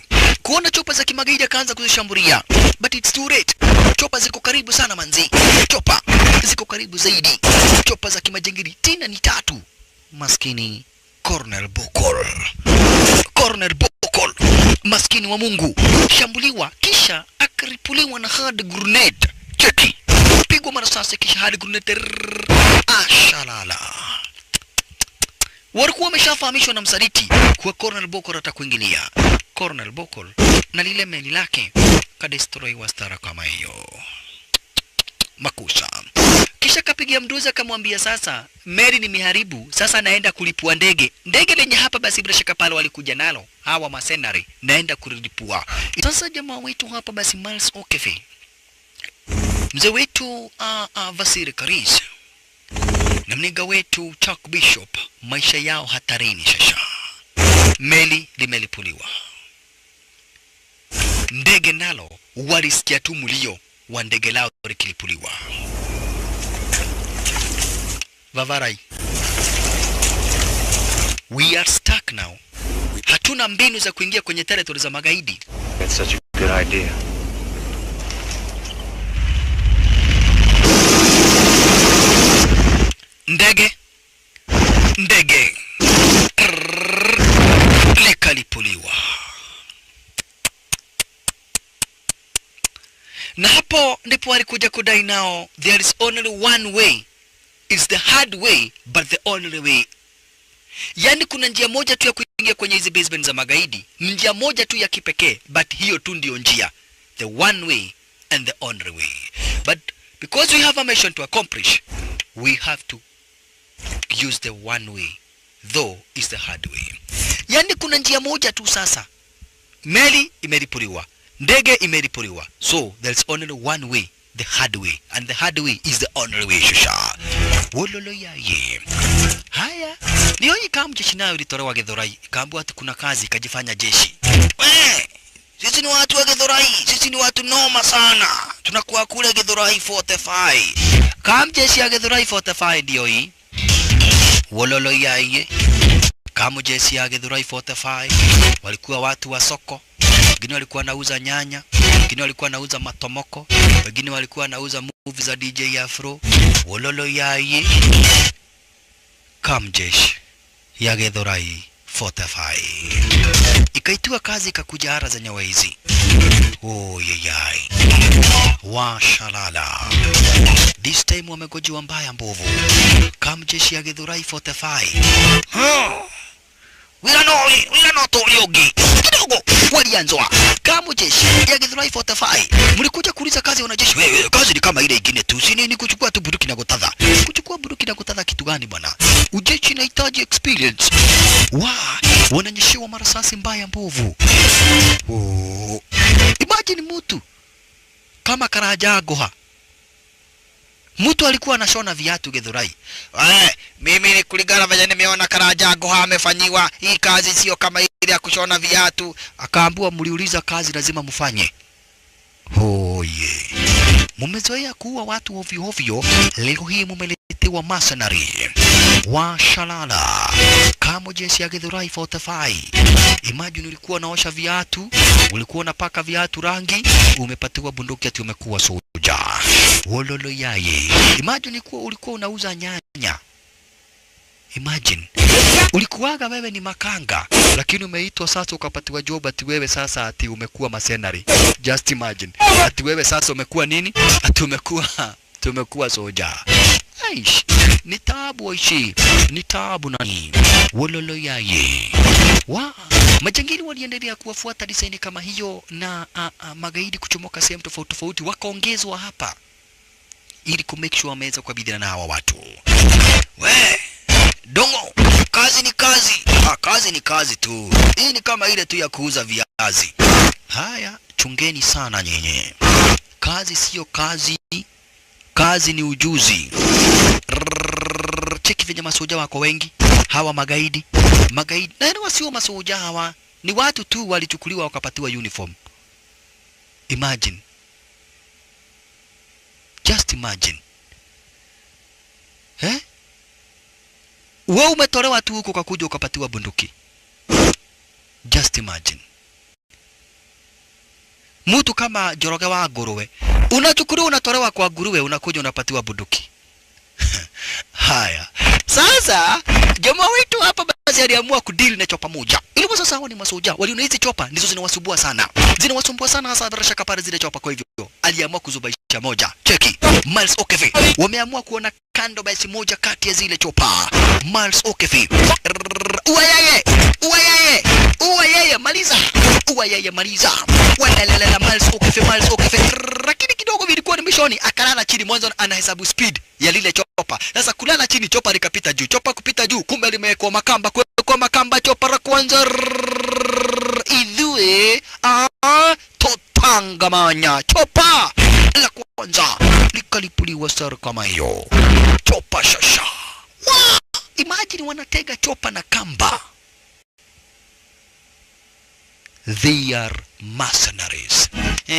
kuona chopa za kimagaidi akaanza kuzishambulia, but it's too late. Chopa ziko karibu sana manzi. Chopa ziko karibu zaidi. Chopa za kimajengiri tena ni 3. Maskini Colonel Bokol. Colonel Bokol maskini wa Mungu shambuliwa kisha akaripuliwa na hard grenade. Cheki. Pigwa marasasi kisha hard grenade. Shalala. Walikuwa wameshafahamishwa na msaliti kwa Colonel Bokol atakuingilia. Colonel Bokol na lile meli lake kadestroy wastara kama hiyo. Makusha. Kisha kapigia mduza akamwambia sasa meli ni miharibu, sasa naenda kulipua ndege. Ndege lenye hapa basi bila shaka pale walikuja nalo hawa mercenary naenda kulipua. Sasa jamaa wetu hapa basi Miles Okefe. Mzee wetu Vasili Karish na mniga wetu Chuck Bishop maisha yao hatarini shasha. Meli limelipuliwa. Ndege nalo walisikia tu mlio wa ndege lao likilipuliwa. Vavarai. We are stuck now. Hatuna mbinu za kuingia kwenye territory za magaidi. That's such a good idea. Ndege likalipuliwa. Na hapo ndipo alikuja kudai nao there is only one way. It's the hard way but the only way. Yani kuna njia moja tu ya kuingia kwenye hizi basement za magaidi. Njia moja tu ya kipekee but hiyo tu ndio njia. The one way and the only way. But because we have a mission to accomplish, we have to use the one way, though is the hard way. Yani kuna njia moja tu sasa. Meli imeripuliwa, ndege imeripuliwa. So there's only one way, the hard way, and the hard way is the only way shusha. Wololo ya ye. Haya, niyo hii kama jeshi nayo ilitolewa Githurai, ikaambiwa ati kuna kazi ikajifanya jeshi. Sisi ni watu wa Githurai, sisi ni watu noma sana. tunakuwa kule Githurai 45. Kamjeshi ya Githurai 45 ndio hii. Wololo yaiye. Kamjeshi ya Githurai 45 walikuwa watu wa soko. Wengine walikuwa nauza nyanya, wengine walikuwa nauza matomoko, wengine walikuwa nauza movie za DJ Afro. Wololo yaiye. Kamjeshi ya Githurai 45 ikaitiwa kazi ikakuja ara za nyawa hizi. Oh yeyai washalala. This time wamegojiwa mbaya mbovu. Kamjeshi ya Githurai 45 wila no toliogi kidogo walianzwa. Kamjeshi ya Githurai 45 mlikuja kuuliza kazi wanajeshi. Wewe kazi ni kama ile ingine tu, si nini kuchukua tu bunduki na kutadha. Kuchukua bunduki na kutadha kitu gani bwana? Ujeshi inahitaji experience. Wananyeshewa marasasi mbaya mbovu. Imagine mtu kama Karajagoha. Mtu alikuwa anashona viatu Githurai. Mimi ni kulingana venye nimeona Karajagoha amefanyiwa hii kazi sio kama ile ya kushona viatu. Akaambiwa mliuliza kazi lazima mfanye. Mumezoea kuua watu ovyo ovyo, leo hii mumeletewa mercenary. Washalala. Kamjeshi ya Githurai 45. Imagine ulikuwa unaosha viatu, ulikuwa unapaka viatu rangi, umepatiwa bunduki ati umekuwa soja. Wololo yaye. Imagine ulikuwa unauza nyanya. Imagine ulikuwaga wewe ni makanga, lakini umeitwa sasa ukapatiwa job ati wewe sasa ati umekuwa mercenary. Just imagine. Ati wewe sasa umekuwa nini? Ati umekuwa soja. Aish, ni taabu aishi. Ni taabu nani? Wololo yaye. Majangili waliendelea kuwafuata design kama hiyo na magaidi kuchomoka sehemu tofauti tofauti wakaongezwa hapa ili kumake sure wameweza kukabiliana na hawa watu. Dongo, kazi ni kazi. Kazi ni kazi tu. Hii ni kama ile tu ya kuuza viazi. Haya, chungeni sana nyenye. Kazi sio kazi. Kazi ni ujuzi. Cheki venye masoja wako wengi. Hawa magaidi. Na ni wasio masoja hawa. Ni watu tu walichukuliwa wakapatiwa uniform. Imagine. Just imagine. Wewe umetolewa tu huko ukakuja ukapatiwa bunduki. Just imagine. Mtu kama Njoroge wa nguruwe, unachukuliwa unatolewa kwa nguruwe unakuja unapatiwa bunduki. Haya. Sasa jamaa wetu hapa basi aliamua kudili na chopa moja. Ilikuwa sasa hawa ni masoja. Waliona hizi chopa ndizo zinawasumbua sana. Zinawasumbua sana hasa bila shaka pale zile chopa, kwa hivyo aliamua kuzubaisha moja. Cheki. Miles Okefe. Wameamua kuona kando basi moja kati ya zile chopa. Miles Okefe. Uwaye maliza. Wala Miles Okefe. Lakini kidogo vilikuwa ni mishoni, akalala chini mwanzo anahesabu speed ya lile chopa. Sasa kulala chini chopa likapita juu. Chopa kupita juu kumbe limewekwa makamba. Kwa makamba chopa la kwanza idhue totangamanya. Chopa la kwanza likalipuliwa sar kama hiyo. Chopa shasha. Imagine wanatega chopa na kamba. They are mercenaries.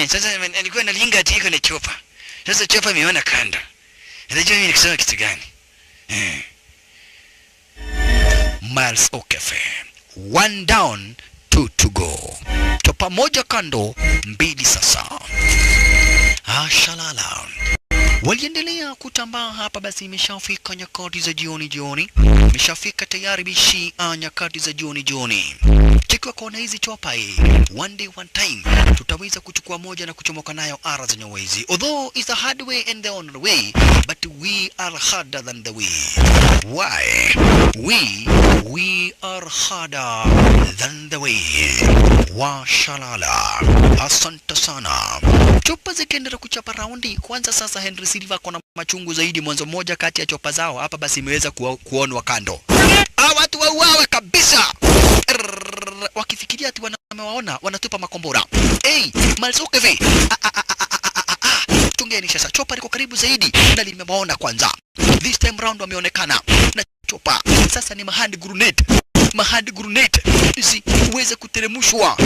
Sasa nilikuwa nalinga tiko na chopa. Sasa chopa imeona kanda. Unajua mimi nikisema kitu gani? Miles Okefe. 1 down, 2 to go. Chopa moja kando, 2 sasa. Shalala. Waliendelea kutambaa hapa basi imeshafika nyakati za jioni. Imeshafika tayari bishi nyakati za jioni. Cheki kwa hizi chopa hii. One day one time tutaweza kuchukua moja na kuchomoka nayo ara za nyawezi. Although it's a hard way and the only way, but we are harder than the way. Why? We are harder than the way. Washalala. Asante sana. Chopa zikiendelea kuchapa raundi. Kwanza sasa Henry Silva kona machungu zaidi. Mwanzo moja kati ya chopa zao hapa basi imeweza kuonwa kando. Watu wauawe kabisa. Wakifikiria ati wamewaona wanatupa makombora. Miles Okefe. Tungeni sasa, chopa liko karibu zaidi na limewaona kwanza. This time round wameonekana na chopa. Sasa ni mahand grenade. Hizi uweze kuteremshwa.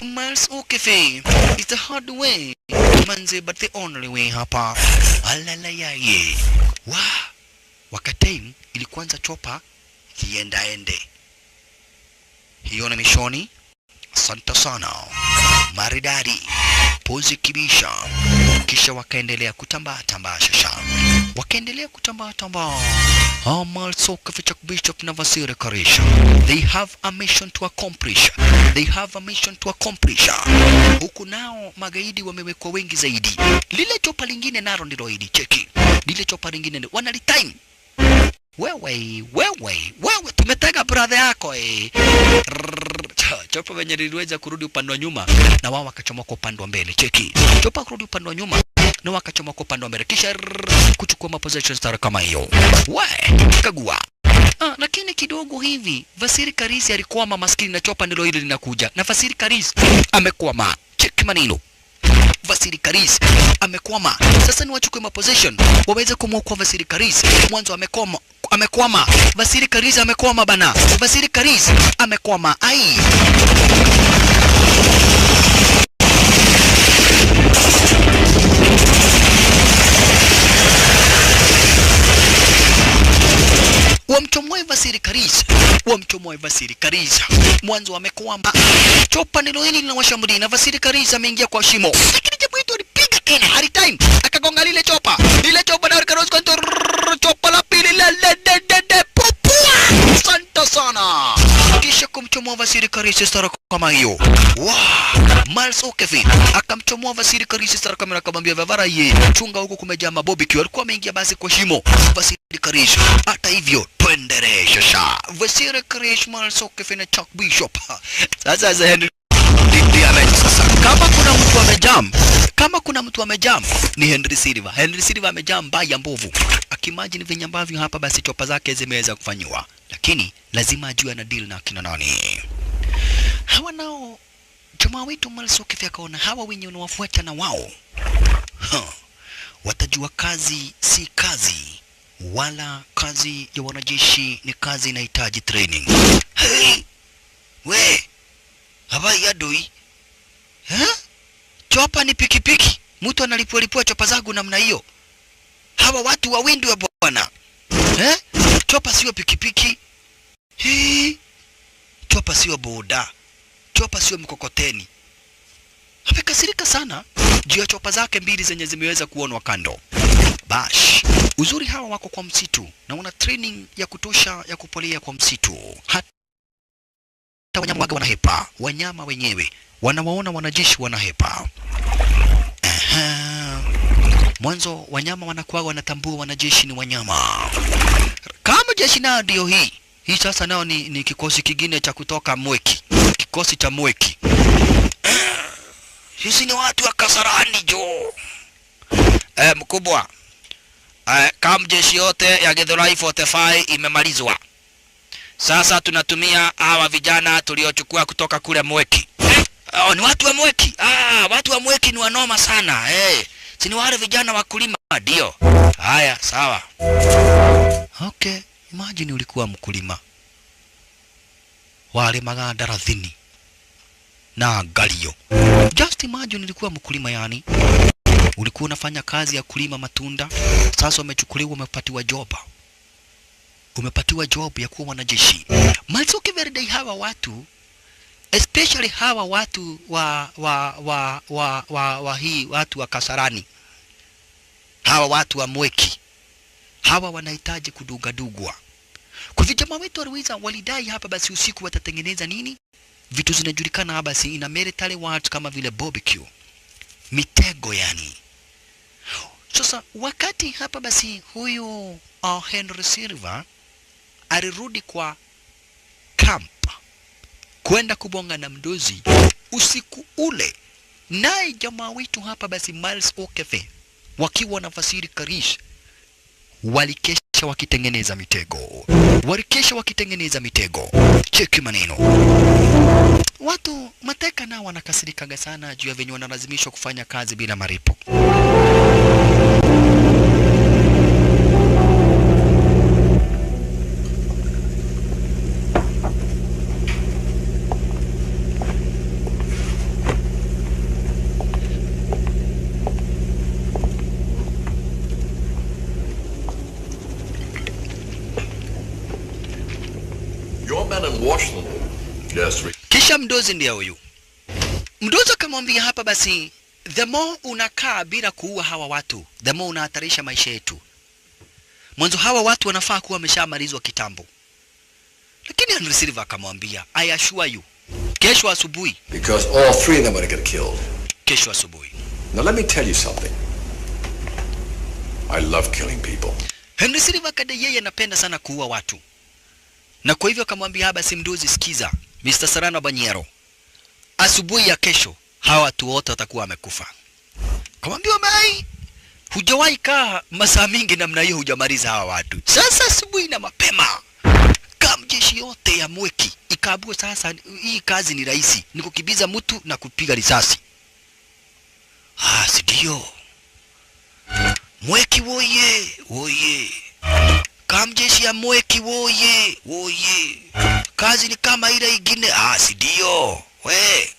Miles O'Keefe, it's the hard way manze, but the only way hapa. Alalayaye wakati ilikuanza chopa kiendaende. Hiyo na mishoni. Asante sana maridadi pozi kibisha. Kisha wakaendelea kutambaa shasha. Wakaendelea kutambaa. Miles O'Keefe, Chuck Bishop na Vasiri Karisha, they have a mission to accomplish. Huku nao magaidi wamewekwa wengi zaidi. Lile chopa lingine naro ndilo hili. Cheki lile chopa lingine wanalitime. Wewe tumetega brother yako chopa wenye liliweza kurudi upande wa nyuma na wao wakachomoka upande wa mbele. Cheki chopa kurudi upande wa nyuma na wakachomoka upande wa mbele, kisha kuchukua maposition star kama hiyo. Kagua. Lakini kidogo hivi Vasiri Karisi alikwama maskini, na chopa ndilo hilo linakuja na Vasiri Karisi amekwama. Cheki maneno, Vasiri Karisi amekwama. Sasa ni wachukue maposition waweze kumwokoa Vasiri Karisi. Mwanzo amekwama. Vasiri Karisi amekwama bana. Vasiri Karisi amekwama. Ai. Wamchomoe Vasiri Karisi. Mwanzo amekwama. Chopa nilo hili linawashambulia na Vasiri Karisi ameingia kwa shimo. Lakini jabu yetu alipiga tena hard time. Akagonga lile chopa na Ricardo control chopa la pili popua. Asante sana. Kisha kumchomoa Vasiri Karisi stara kama hiyo. Miles O'Keefe akamchomoa Vasiri Karisi stara kama akamwambia Vavara chunga huko kumejaa mabobiki. Walikuwa wameingia basi kwa shimo Vasiri Karisi. Hata hivyo tuendelee shasha. Vasiri Karisi, Miles O'Keefe na Chuck Bishop. Sasa Henry sasa kama kuna mtu amejam ni Henry Silva. Henry Silva amejam mbaya mbovu. Akimagine venye ambavyo hapa basi chopa zake zimeweza kufanywa, lakini lazima ajue na deal na kina nani. Hawa nao jamaa wetu Miles O'Keefe akaona hawa wenye wanawafuata na wao watajua kazi si kazi, wala kazi ya wanajeshi ni kazi inahitaji training. Habai adui. Chopa ni pikipiki. Mtu analipua chopa zangu namna hiyo. Hawa watu wawindi wa bwana. Chopa sio pikipiki. Chopa sio boda. Chopa sio mkokoteni. Amekasirika sana juu ya chopa zake mbili zenye zimeweza kuonwa kando. Bash. Uzuri hawa wako kwa msitu na wana training ya kutosha ya kupolea kwa msitu. Hata wanyama waga wanahepa. Wanyama wenyewe wanawaona wanajeshi wanahepa. Mwanzo wanyama wanakuwa wanatambua wanajeshi ni wanyama. Kama jeshi nao ndio hii sasa nao ni kikosi kingine cha kutoka Mweki. Kikosi cha Mweki. Sisi ni watu wa Kasarani jo. Mkubwa. Kama jeshi yote ya Githurai 45 imemalizwa. Sasa tunatumia hawa vijana tuliochukua kutoka kule Mweki. Ni watu wa Mweki. Watu wa Mweki ni wanoma sana. Si ni wale vijana wakulima ndio. Haya, sawa. Okay, imagine ulikuwa mkulima. Wale maganda radhini na galio. Just imagine ulikuwa mkulima yani. Ulikuwa unafanya kazi ya kulima matunda. Sasa umechukuliwa umepatiwa job. Umepatiwa job ya kuwa wanajeshi. Miles O'Keefe hawa watu, especially hawa watu hii watu wa Kasarani. Hawa watu wa Mweki. Hawa wanahitaji kudugwa. Kwa hivyo jamaa wetu walidai hapa basi usiku watatengeneza nini? Vitu zinajulikana hapa basi ina military words kama vile barbecue. Mitego yani. Sasa wakati hapa basi huyu Henry Silva alirudi kwa camp kwenda kubonga na mdozi usiku ule, naye jamaa wetu hapa basi Miles O'Keefe wakiwa na Vasiri Karisi walikesha wakitengeneza mitego. Cheki maneno. Watu mateka nao wanakasirikaga sana juu ya venye wanalazimishwa kufanya kazi bila malipo. down in Washington. Yes. Kisha mdozi ndiye huyu. Mdozi akamwambia hapa basi, the more unakaa bila kuua hawa watu, the more unahatarisha maisha yetu. Mwanzo hawa watu wanafaa kuwa wameshamalizwa kitambo. Lakini Henry Silva akamwambia, I assure you, kesho asubuhi. Because all three of them are going to get killed. Kesho asubuhi. Now let me tell you something. I love killing people. Henry Silva kadai yeye anapenda sana kuua watu. Na kwa hivyo akamwambia basi mdozi, sikiza, Mr. Serrano Banyero, asubuhi ya kesho hawa watu wote watakuwa wamekufa. Kamwambia mai, hujawahi kaa masaa mingi namna hiyo hujamaliza hawa watu. Sasa asubuhi na mapema kamjeshi yote ya Mweki ikaabua. Sasa hii kazi ni rahisi, ni kukibiza mtu na kupiga risasi. Si ndio? Mweki woye, woye. Kamjeshi ya Mweki woye, woye. Kazi ni kama ile ingine. Si ndio? We,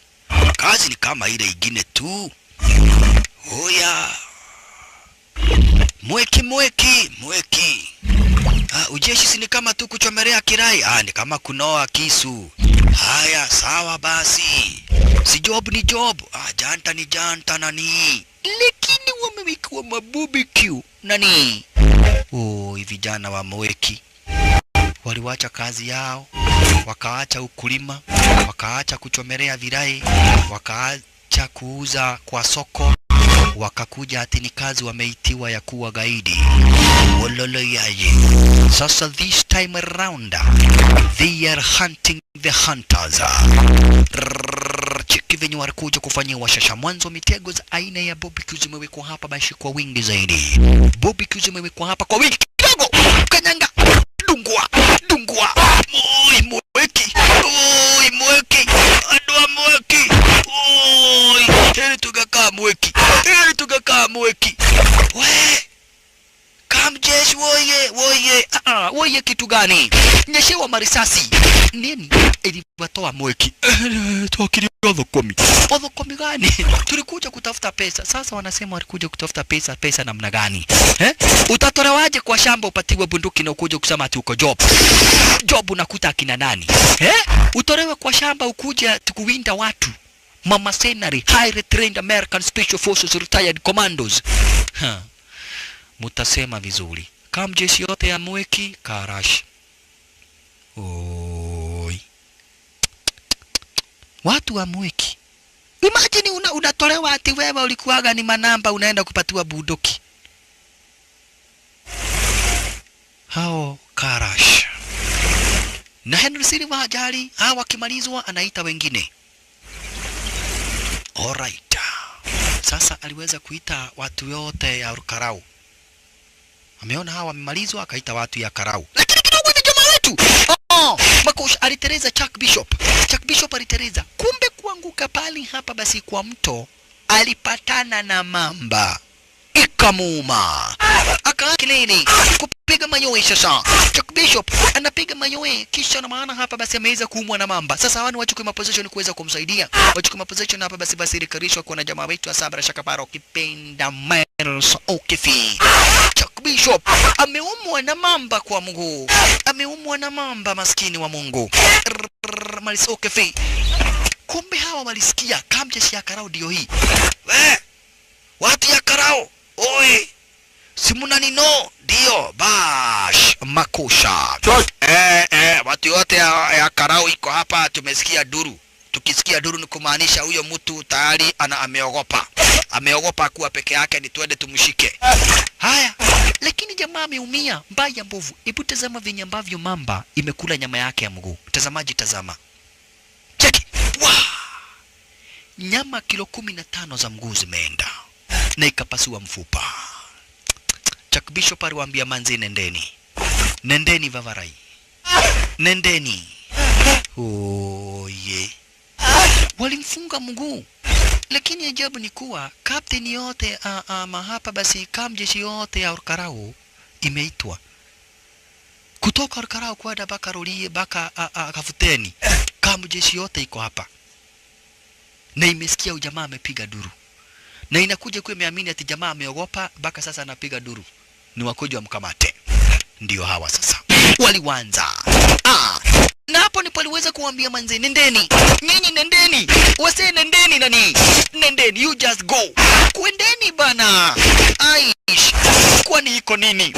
kazi ni kama ile ingine tu. Oya. Mweki, Mweki, Mweki. Ujeshi si ni kama tu kuchomelea kirai. Ni kama kunoa kisu. Haya, sawa basi. Si job ni job. Janta ni janta nani. Lakini wamewekwa mabarbecue nani. Vijana wa Mweki waliwacha kazi yao, wakaacha ukulima, wakaacha kuchomelea virai, wakaacha kuuza kwa soko, wakakuja ati ni kazi wameitiwa ya kuwa gaidi. Wololo yaye. Sasa this time around they are hunting the hunters. Chiki venye walikuja kufanyia washasha. Mwanzo mitego za aina ya barbecue zimewekwa hapa basi kwa wingi zaidi. Barbecue zimewekwa hapa kwa wingi kidogo. Kanyanga, dungwa, dungwa. Mweki, Mweki, adwa Mweki. Heri tukakaa Mweki, heri tukakaa Mweki. We, kamjeshi woye, woye. Woye kitu gani? Nyeshewa marisasi. Nini? Watoa Mweki. Tuakili odhokomi. Odhokomi gani? Tulikuja kutafuta pesa. Sasa wanasema walikuja kutafuta pesa. Pesa namna gani? Utatolewaje kwa shamba upatiwe bunduki na ukuje kusema ati uko job? Job unakuta akina nani? Utolewe kwa shamba ukuje tukuwinda watu. Mama Senary, highly trained American Special Forces retired commandos. Mutasema vizuri. Kamjeshi yote ya Mweki karash. Watu wa Mweki. Imagine unatolewa ati wewe ulikuwaga ni manamba unaenda kupatiwa bunduki. Hao karash. Na Henry Silva hajali, hawa kimalizwa anaita wengine. Alright. Sasa aliweza kuita watu yote ya Karau. Ameona hawa wamemalizwa akaita watu ya Karau. Lakini kidogo ni jamaa wetu. Makosha alitereza Chuck Bishop. Chuck Bishop alitereza. Kumbe kuanguka pali hapa basi kwa mto alipatana na mamba. Ikamuma. Akakilini kupiga mayowe sasa. Chuck Bishop anapiga mayowe kisha na maana hapa basi ameweza kuumwa na mamba. Sasa hawa ni wachukue maposition kuweza kumsaidia. Wachukue maposition hapa basi rikarishwa kwa na jamaa wetu Sabra Shakaparo kipenda Miles Okifi. Chuck Bishop ameumwa na mamba kwa mguu. Ameumwa na mamba maskini wa Mungu. Miles Okifi. Kumbe hawa walisikia kamjeshi ya Karau ndio hii. Watu ya Karau. Oi. Simunani no. Dio. Bash. Makosha. Watu yote ya Karau iko hapa. Tumesikia duru. Tukisikia duru ni kumaanisha huyo mtu tayari ameogopa. Ameogopa kuwa peke yake ni tuende tumshike. Haya. Lakini jamaa ameumia. Mbaya mbovu. Hebu tazama venye ambavyo mamba imekula nyama yake ya mguu. Mtazamaji tazama. Cheki. Nyama kilo 15 za mguu zimeenda. Na ikapasua mfupa. Chuck Bishop aliwaambia manzi nendeni. Nendeni Vavarai. Nendeni. Oye. Walimfunga mguu. Lakini ajabu ni kuwa captain yote hapa basi kamjeshi yote ya Karau imeitwa. Kutoka Karau kwenda baka Rolie baka Kafuteni. Kamjeshi yote iko hapa. Na imesikia ujamaa amepiga duru. Na inakuja kuwa imeamini ati jamaa ameogopa baka sasa anapiga duru. Ni wakoje wamkamate. Ndio hawa sasa. Waliwanza. Na Hapo ndipo aliweza kuambia manze, nendeni. Nyinyi nendeni. Wase nendeni nani? Nendeni, you just go. Kwendeni bana. Aish. Kwani iko nini?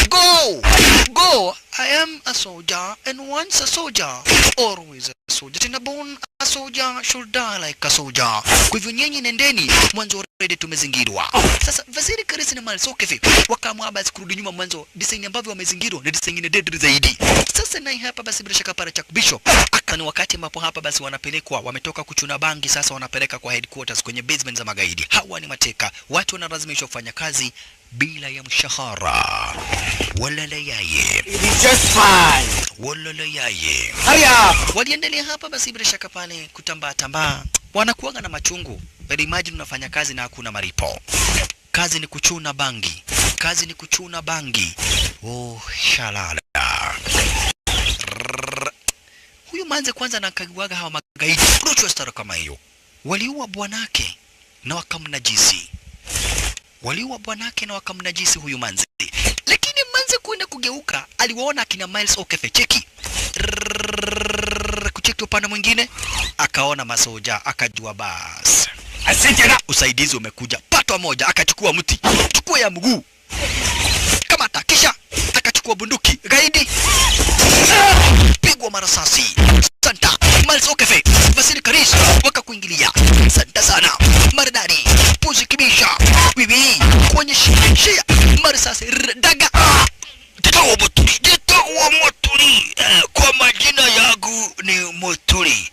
Go. Go. I am a soldier and once a soldier, always a soldier. Tena born a soldier should die like a soldier. Kwa hivyo nyinyi nendeni, mwanzo already tumezingirwa. Sasa Vasili Karisi na Miles O'Keefe wakaamua basi kurudi nyuma mwanzo, design ambavyo wamezingirwa na design nyingine deadly zaidi. Sasa naye hapa basi bila shaka para cha Bishop akani wakati ambapo hapa basi wanapelekwa, wametoka kuchuna bangi, sasa wanapeleka kwa headquarters kwenye basement za magaidi. Hawa ni mateka, watu wanalazimishwa kufanya kazi bila ya mshahara. Walalayaye. It is just fine. Walalayaye. Hurry up. Waliendelea hapa basi bila shaka pale kutambaa. Wanakuanga na machungu. But imagine unafanya kazi na hakuna malipo. Kazi ni kuchuna bangi. Kazi ni kuchuna bangi. Oh, shalala. Huyu manze kwanza anakaguaga hawa magaidi. Ruchwa stara kama hiyo. Waliua bwanake na wakamnajisi. Waliua bwanake na wakamnajisi huyu manze. Lakini manze kuenda kugeuka, aliwaona akina Miles O'Keefe. Cheki. Kucheki upande mwingine, akaona masoja, akajua basi. Usaidizi umekuja. Patwa moja, akachukua mti. Chukua ya mguu. Kamata, kisha akachukua bunduki. Gaidi. Pigwa marasasi. Santa, Miles O'Keefe, Vasili Karisi wakakuingilia. Santa sana. Maridadi. Puzi kibisha. Bibi. Kwenye shia. Marasasi. Daga. Jitawa Motuli. Kwa majina yangu ni Motuli.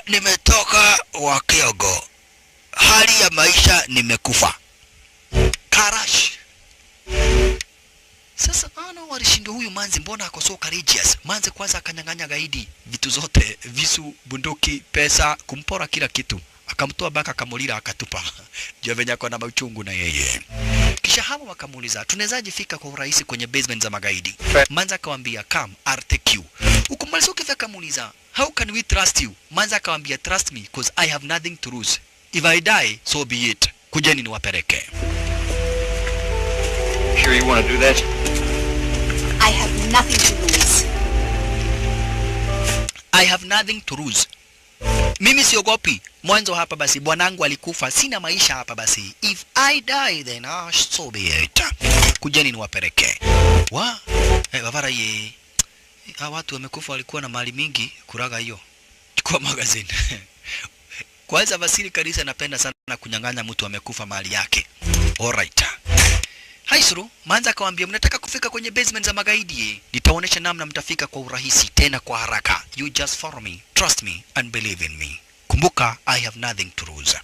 Nimetoka Wakiogo. Hali ya maisha nimekufa. Karash. Sasa walishindwa huyu manzi, mbona ako so courageous? Manzi kwanza akanyang'anya gaidi vitu zote, visu, bunduki, pesa, kumpora kila kitu. Akamtoa baka, akamulira, akatupa. Jua venye ako na mauchungu na yeye. Kisha hawa wakamuuliza, tunawezaje fika kwa urahisi kwenye basement za magaidi? Manzi akamwambia, come, I'll take you. Huko Miles O'Keefe akamuuliza, how can we trust you? Manzi akamwambia, trust me because I have nothing to lose. If I die, so be it. Kujeni niwapeleke. Sure you want to do that? I have nothing to lose. I have nothing to lose. Mimi siogopi. Mwanzo hapa basi bwanangu alikufa, sina maisha hapa basi. If I die then so be it. Kujeni niwapeleke. Bavara ye. Hawa watu wamekufa walikuwa na mali mingi kuraga hiyo. Chukua magazine. Kwanza Vasili Karisi anapenda sana kunyang'anya mtu amekufa mali yake. Alright. Haisuru, Manzi akamwambia, mnataka kufika kwenye basement za magaidi? Nitaonesha namna mtafika kwa urahisi tena kwa haraka. You just follow me, trust me and believe in me. Kumbuka, I have nothing to lose.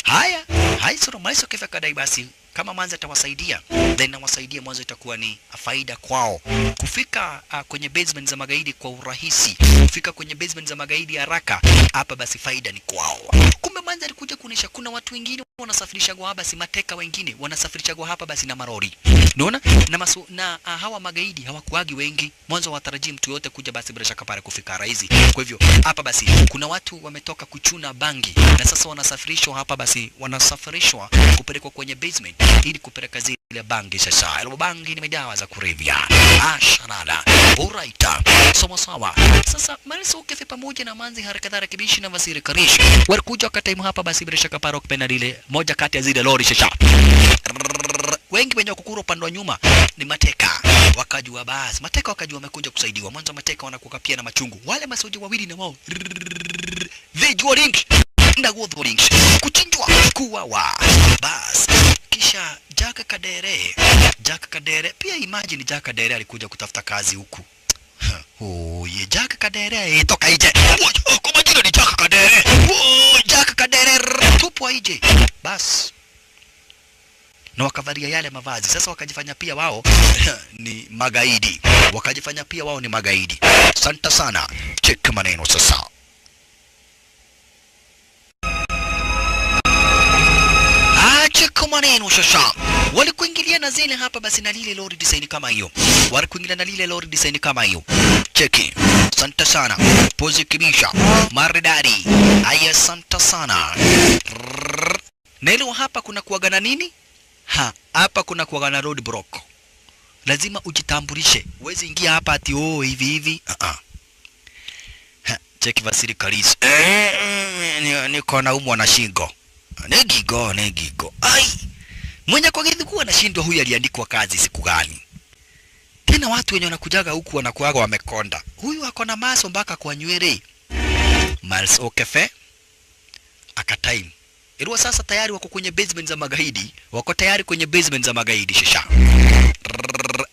Haya, Haisuru, Miles O'Keefe kadai basi kama Manzi atawasaidia, then nawasaidia mwanzo itakuwa ni faida kwao. Kufika kwenye basement za magaidi kwa urahisi, kufika kwenye basement za magaidi haraka, hapa basi faida ni kwao. Kumbe Manzi alikuja kuonesha kuna watu wengine wanasafirisha kwa hapa basi mateka, wengine wanasafirisha kwa hapa basi na marori. Unaona? Na hawa magaidi hawakuagi wengi. Mwanzo watarajii mtu yote kuja basi bila shaka pale kufika rahisi. Kwa hivyo hapa basi kuna watu wametoka kuchuna bangi na sasa wanasafirishwa hapa basi, wanasafirishwa kupelekwa kwenye basement ili kupeleka zile bangi. Sasa ile bangi ni madawa za kulevya. Shanada. Alright. Sawa. Sasa Miles O'Keefe pamoja na Manzi harakadhara kibishi na Vasili Karisi walikuja wakati hapa basi bila shaka pale kupenda lile moja kati ya zile lori sasa. Wengi wenye kukuru upande wa nyuma ni mateka. Wakajua basi mateka wakajua wamekuja kusaidiwa. Mwanzo mateka wanakuwa pia na machungu. Wale masoja wawili na wao vijua links na godho links kuchinjwa kuwawa. Bas kisha Jack Kadere pia, imagine Jack Kadere alikuja kutafuta kazi huku. Ye Jack Kadere toka ije. Kwa majina ni Jack Kadere. Jack Kadere tupwa ije. Bas na wakavalia yale mavazi. Sasa wakajifanya pia wao ni magaidi. Asante sana. Check maneno sasa. Check maneno sasa. Walikuingilia na zile hapa basi na lile lori design kama hiyo. Cheki. Asante sana. Pozi kibisha. Maridadi. Aya, asante sana. Nelo hapa kuna kuagana nini? Hapa kuna kuagana roadblock. Lazima ujitambulishe. Huwezi ingia hapa ati hivi. Cheki Vasili Kalisi. Niko na umwa na shingo. Negigo. Ai. Mwenye kwa Githugu anashindwa huyu aliandikwa kazi siku gani? Tena watu wenye wanakujaga huku wanakuaga wamekonda. Huyu ako na maso mpaka kwa nywele. Miles Okefe akatime. Ilikuwa sasa tayari wako kwenye basement za magaidi. Wako tayari kwenye basement za magaidi shisha.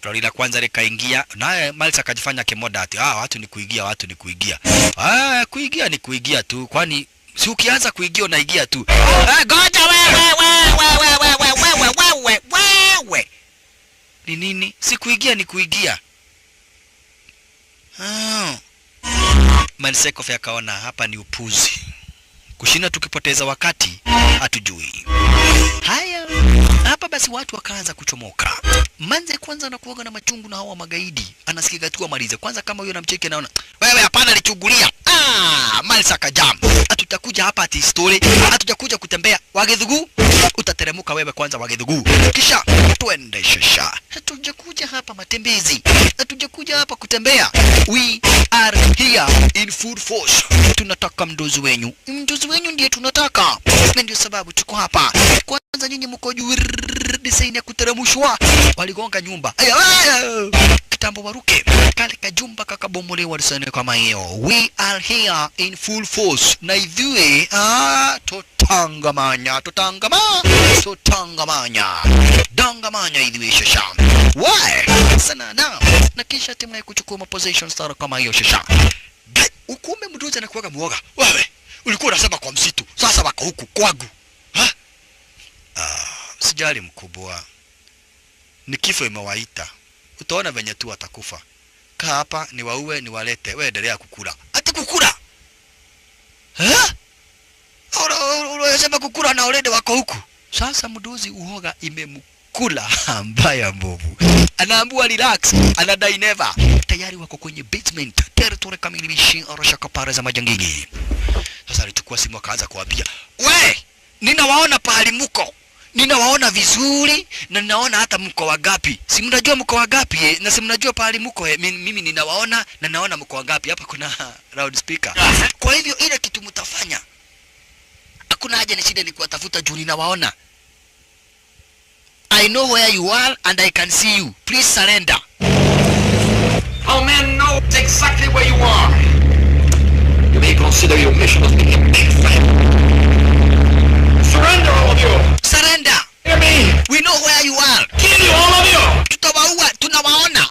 Lori la kwanza likaingia. Naye Miles akajifanya kemoda ati watu ni kuingia. Kuingia ni kuingia tu. Kwani si ukianza kuingia unaingia tu. Goja wewe. Ni nini? Si kuingia ni kuingia. Mansekov akaona hapa ni upuzi. Kushinda tukipoteza wakati hatujui. Haya, hapa basi watu wakaanza kuchomoka. Manze kwanza anakuaga na machungu na hawa magaidi. Anasikika tu amalize. Kwanza kama huyo namcheki anaona, wewe hapana lichungulia. Miles akajam. Hatutakuja hapa ati story. Hatutakuja kutembea. Wagithugu utateremuka wewe kwanza Wagithugu. Kisha twende shasha. Hatujakuja hapa matembezi. Hatujakuja hapa kutembea. We are here in full force. Tunataka mdozi wenyu. Mdozi wenyu ndiye tunataka. Ndio sababu tuko hapa. Kwanza nyinyi mko juu design ya kuteremushwa. Waligonga nyumba. Kitambo waruke. Kale kajumba kakabomolewa design kama hiyo. We are here in full force. Na idhue totangamanya. Dangamanya idhue shasha. Why? Sana na kisha timu ya kuchukua position star kama hiyo shasha. Ukume mdozi anakuwaga muoga. Wewe ulikuwa unasema kwa msitu. Sasa wako huku kwangu. Sijali mkubwa. Ni kifo imewaita. Utaona venye tu atakufa. Kaa hapa ni waue ni walete. Wewe endelea kukula. Ati kukula? Unasema kukula na already wako huku. Sasa mdozi uoga imemkula mbaya mbovu. Anaambiwa relax, anadai never. Tayari wako kwenye basement. Territory kamilishi arasha kapara za majangili. Sasa alichukua simu akaanza kuambia, "We, ninawaona pahali mko. Ninawaona vizuri na ninaona hata mko wangapi. Si mnajua mko wangapi na si mnajua pahali mko mimi ninawaona na naona mko wangapi. Hapa kuna loudspeaker. Kwa hivyo ile kitu mtafanya. Hakuna haja ni shida ni kuwatafuta juu ninawaona. I know where you are and I can see you. Please surrender." Our man knows exactly where you are. You may consider your mission as being a big failure. Surrender, all of you! Surrender! Hear me! We know where you are! Kill you, all of you! Tutawaua, tunawaona!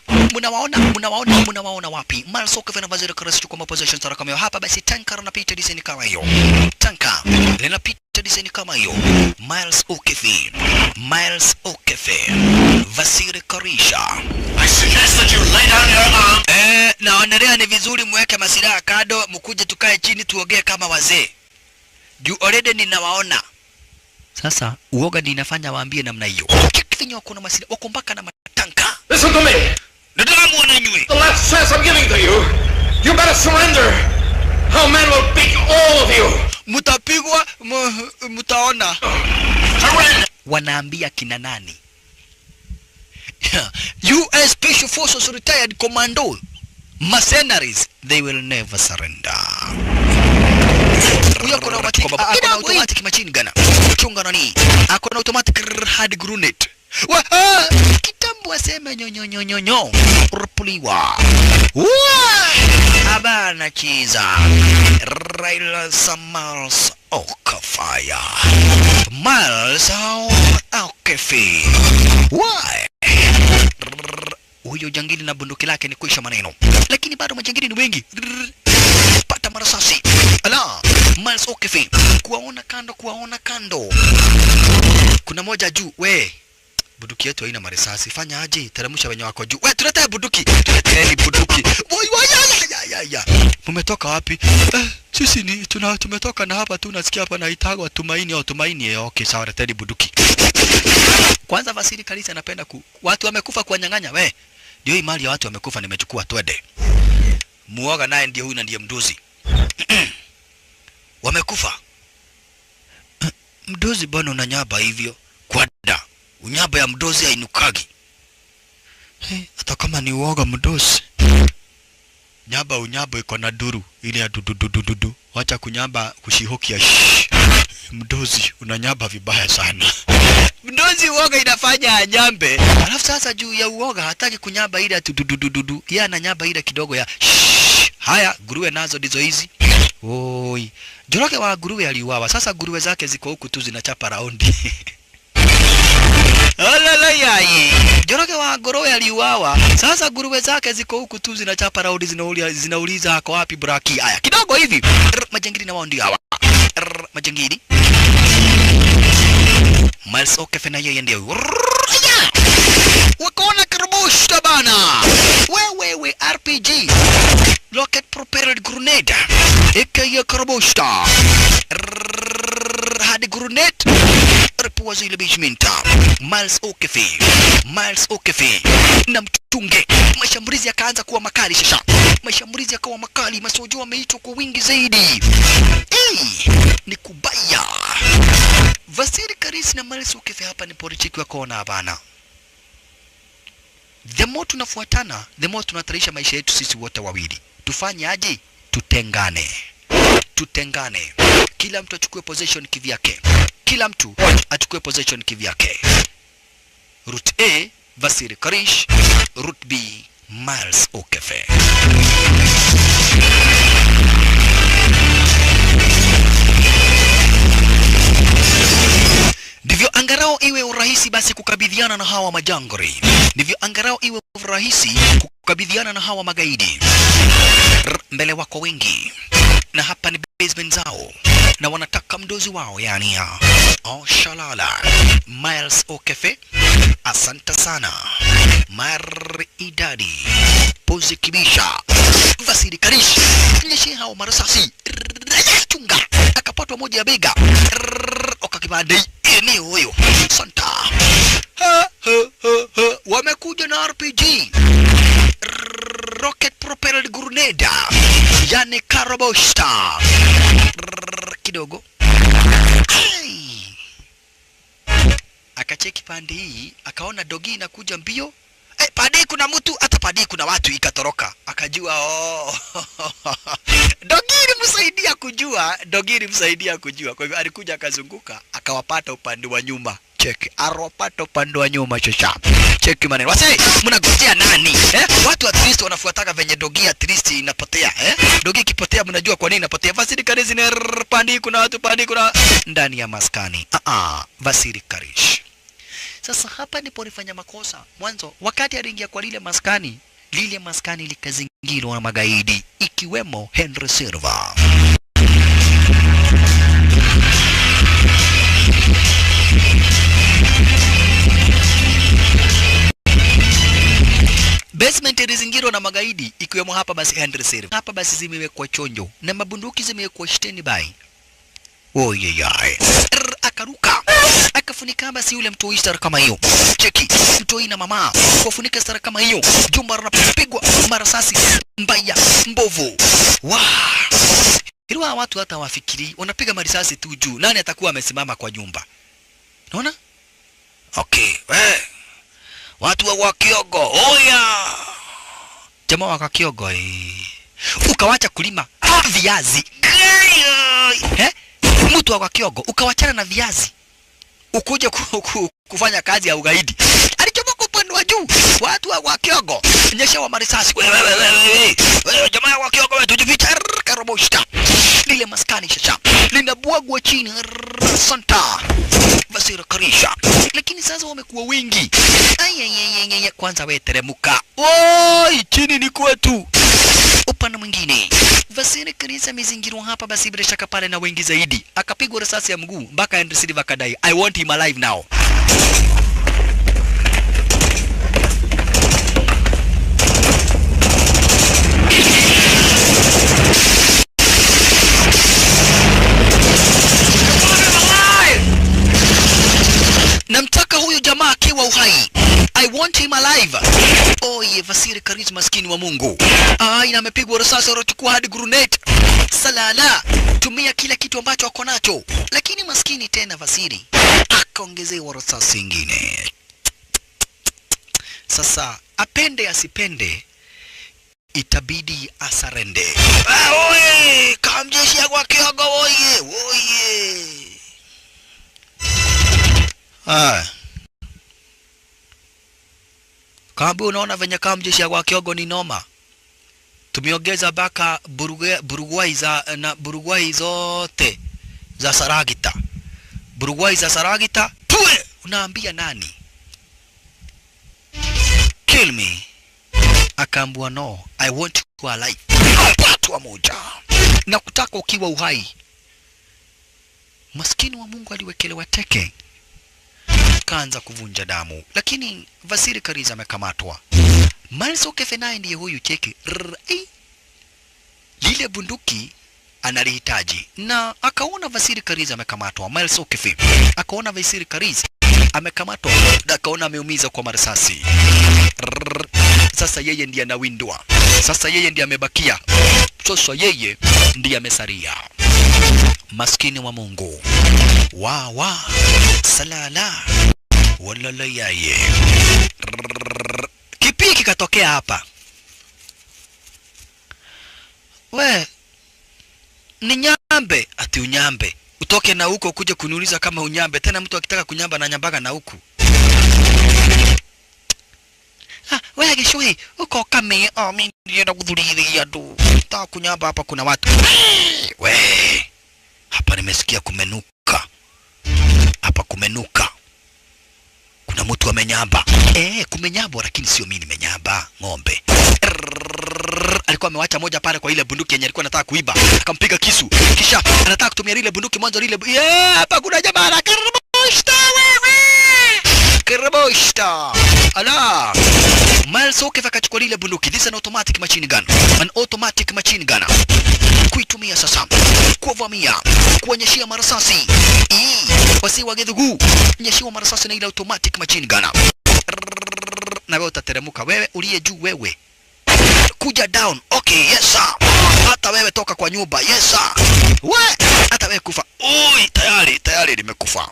Munawaona wapi? Miles Okefe na Vasili Kalisi chukua position sara kama hiyo. Hapa basi tanka linapita design kama hiyo. Tanka linapita design kama hiyo. Miles Okefe, Vasili Kalisi. I suggest that you lay down your arm. Naonelea ni vizuri mweke masilaha kado, mkuje tukae chini tuongee kama wazee. You already ninawaona. Sasa uoga ndio inafanya waambie namna hiyo. Kifinyo wako na masilaha, wako mpaka na matanka. Listen to me. Ndio wananywe. The last chance I'm giving to you. You better surrender. Our men will beat all of you. Mutapigwa, mutaona. Surrender. Wanaambia kina nani? US Special Forces retired commando. Mercenaries, they will never surrender. Huyo kuna automatic machine gun. Chunga nani? Akona automatic hand grenade. Kitambo aseme nyonyonyonyonyo. Rupuliwa. Abana chiza. Raila Miles Okefe. Miles Okefe. Why? Huyo jangili na bunduki lake ni kuisha maneno. Lakini bado majangili ni wengi. Pata marasasi. Ala, Miles Okefe. Kuwaona kando. Kuna moja juu, we. Bunduki yetu haina marisasi. Fanya aje? Teremsha wenye wako juu. We, tuletea bunduki. Tuleteeni bunduki. Ya. Mumetoka wapi? Sisi ni tumetoka na hapa tu nasikia hapa naitagwa Tumaini. Okay, sawa, leteni bunduki. Kwanza Vasili Kalisi anapenda watu wamekufa kuwanyang'anya. We, ndio hii mali ya watu wamekufa nimechukua, twende. Muoga naye ndiye huyu na ndiye mdozi. Wamekufa. Mdozi bwana unanyaba hivyo. Kwada. Unyaba ya mdozi hainukagi. Hata kama ni uoga mdozi. Nyamba unyamba iko na duru ile ya dudu. Wacha kunyamba kushihokia. Mdozi unanyamba vibaya sana. Mdozi uoga inafanya anyambe. Alafu sasa juu ya uoga hataki kunyamba ile dudu. Yeye ananyamba ile kidogo ya haya. Nguruwe nazo ndizo hizi. Oi. Joroge wa nguruwe aliuawa. Sasa nguruwe zake ziko huku tu zinachapa raundi. Alala yai. Joroge wa nguruwe aliuawa. Sasa nguruwe zake ziko huku tu zinachapa raundi, zinauliza ako wapi Braki. Haya kidogo hivi. Majangili na wao ndio hawa. Majangili. Miles O'Keefe na yeye ndio. Wakaona karbushta bana. Wewe RPG. Rocket propelled grenade. Eka karbushta. Hadi grenade. Ripua zile bishminta. Miles O'Keefe na mtunge. Mashambulizi yakaanza kuwa makali sasa. Mashambulizi yakawa makali, masojo wameitwa kwa wingi zaidi. Ni kubaya. Vasily Karis na Miles O'Keefe hapa ni politiki wakaona bana. The more tunafuatana, the more tunatarisha maisha yetu sisi wote wawili. Tufanye aje? Tutengane. Kila mtu achukue possession kivyake. Route A, Vasily Karis. Route B, Miles O'Keefe. Ndivyo angarao iwe urahisi basi kukabidhiana na hawa majangori. Ndivyo angarao iwe urahisi kukabidhiana na hawa magaidi. Mbele wako wengi. Na hapa ni basement zao. Na wanataka mdozi wao yani ya. Shalala. Miles O'Keefe. Asante sana. Maridadi. Pozi kibisha. Vasily Karis. Nyeshe hao marasasi. Chunga. Akapatwa moja ya bega. Okakibande. Ni huyo. Santa. Wamekuja na RPG. Rocket propelled grenade. Yani Karaboshta. Kidogo. Akacheki pande hii, akaona dogi inakuja mbio. Pande kuna mtu, hata pande kuna watu, ikatoroka. Akajua dogi ilimsaidia kujua. Kwa hivyo alikuja akazunguka, akawapata upande wa nyuma. Cheki, aropata upande wa nyuma shosha. Cheki maneno. Wase, mnagojea nani? Watu at least wanafuataka venye dogi at least inapotea. Dogi ikipotea mnajua kwa nini inapotea. Vasily Karis ni pande kuna watu, pande kuna ndani ya maskani. Vasily Karis. Sasa hapa ndipo nilifanya makosa. Mwanzo wakati aliingia kwa lile maskani likazingirwa na magaidi ikiwemo Henry Silva. Basement ilizingirwa na magaidi ikiwemo hapa basi Henry Silva. Hapa basi zimewekwa chonjo na mabunduki zimewekwa standby. Akaruka. Akafunika basi yule mtoi star kama hiyo. Cheki, mtoi na mama kufunika star kama hiyo. Jumba linapigwa marasasi mbaya mbovu. Hilo watu hata wafikiri wanapiga marisasi tu juu. Nani atakuwa amesimama kwa nyumba? Unaona? Okay, watu wa Wakiogo. Jamaa wa Wakiogo. Ukawacha kulima viazi. Mtu wa Wakiogo ukawachana na viazi. Ukuja kufanya kazi ya ugaidi. Alichomoka upande wa juu. Watu wa Wakiogo nyesha wa marisasi. Wewe jamaa wa Wakiogo wewe tujificha Karaboshta. Lile maskani shasha linabwagwa chini. Santa Vasily Karis. Lakini sasa wamekuwa wengi. Kwanza wewe teremuka. Chini ni kwetu. Upande mwingine Vasily Karis amezingirwa hapa basi bila shaka pale na wengi zaidi. Akapigwa risasi ya mguu mpaka Henry Silva kadai I want him alive now. Namtaka huyu jamaa akiwa uhai. I want him alive. Vasily Karis maskini wa Mungu. Ina amepigwa risasi rochukua hadi grenade. Salala. Tumia kila kitu ambacho ako nacho. Lakini maskini tena Vasily akaongezewa risasi nyingine. Sasa apende asipende itabidi asarende. Oye, kamjeshi ya kwa Kiogo, oye, oye. Kambi unaona venye kamjeshi ya kwa Kiogo ni noma. Tumeongeza baka Burugwai zote za Saragita. Burugwai za Saragita, tuwe! Unaambia nani? Kill me. Akaambua no, I want you alive. Patwa moja. Na kutaka ukiwa uhai. Maskini wa Mungu aliwekelewa teke. Kaanza kuvunja damu. Lakini Vasili Kariza amekamatwa. Miles O'Keefe naye ndiye huyu cheki. Lile bunduki analihitaji. Na akaona Vasili Kariza amekamatwa. Miles O'Keefe akaona Vasili Kariza amekamatwa. Na akaona ameumiza kwa marisasi. Sasa yeye ndiye anawindwa. Sasa yeye ndiye amebakia. Sasa yeye ndiye amesaria. Maskini wa Mungu. Wa salala walala yaye. Kipi kikatokea hapa? We ni nyambe. Ati unyambe utoke na huko kuja kuniuliza kama unyambe. Tena mtu akitaka kunyamba na nyambaga na huku. Wewe gishui uko kame mimi ndio kudhuria tu. Nataka kunyamba hapa kuna watu. We hapa nimesikia kumenuka. Hapa kumenuka. Kuna mtu amenyamba. Kumenyamba lakini sio mimi nimenyamba, ng'ombe. Alikuwa amewacha moja pale kwa ile bunduki yenye alikuwa anataka kuiba. Akampiga kisu. Kisha anataka kutumia ile bunduki mwanzo ile. Hapa kuna jamaa na karaboshta wewe. Karaboshta. Ala. Miles O'Keefe akachukua ile bunduki. This is an automatic machine gun. An automatic machine gun. Kuitumia sasa kuvamia, kuonyeshia marasasi. Wasi wagedhugu. Nyeshiwa marasasi na ile automatic machine gun. Na wewe utateremuka wewe uliye juu wewe. Kuja down. Okay, yes sir. Hata wewe toka kwa nyumba. Yes sir. We, hata wewe kufa. Oi, tayari nimekufa.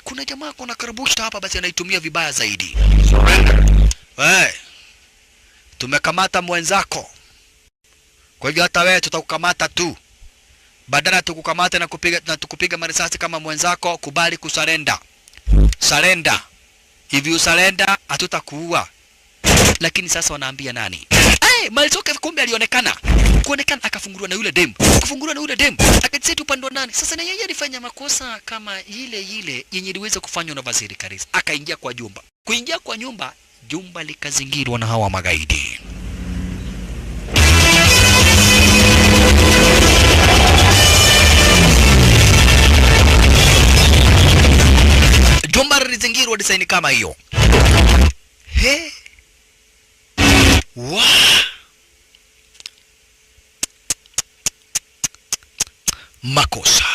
Kuna jamaa kuna karabushta hapa basi anaitumia vibaya zaidi. Surrender. Tumekamata mwenzako. Kwa hivyo hata wewe tutakukamata tu. Badala tukukamate na tukupiga marisasi kama mwenzako, kubali kusarenda. Surrender. If you surrender, hatutakuua. Lakini sasa wanaambia nani? Miles O'Keefe kumbe alionekana. Kuonekana akafunguliwa na yule demu. Kufunguliwa na yule demu. Akajiseti upande wa nani? Sasa na yeye alifanya makosa kama ile yenye iliweza kufanywa na Vasili Kariza. Akaingia kwa jumba. Kuingia kwa nyumba, jumba likazingirwa na hawa magaidi. Jumba lilizingirwa design kama hiyo. Makosa.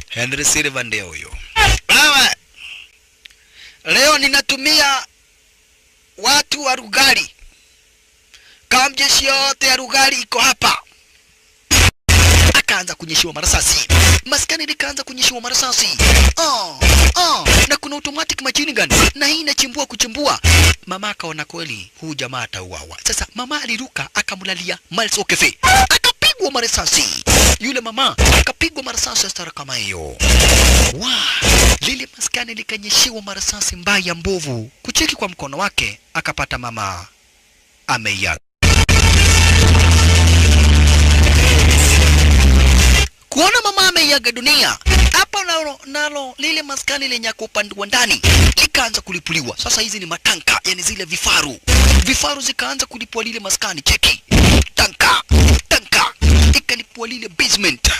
Henry Silva ndio huyo. Leo ninatumia watu wa Rugari. Kamjeshi yote ya Rugari iko hapa. Akaanza kunyeshiwa marasasi. Maskani likaanza kunyeshiwa marasasi. Na kuna automatic machine gun. Na hii inachimbua kuchimbua. Mama akaona kweli huu jamaa atauawa. Sasa mama aliruka akamlalia Miles O'Keefe. Akapigwa marasasi. Yule mama akapigwa marasasi stara kama hiyo. Lile maskani likanyeshiwa marasasi mbaya mbovu. Kucheki kwa mkono wake akapata mama ameiaga. Kuona mama ameiaga dunia, hapa nalo lile maskani lenye upande wa ndani likaanza kulipuliwa. Sasa hizi ni matanka, yani zile vifaru. Vifaru zikaanza kulipua lile maskani, cheki. Tanka ikalipua lile basement.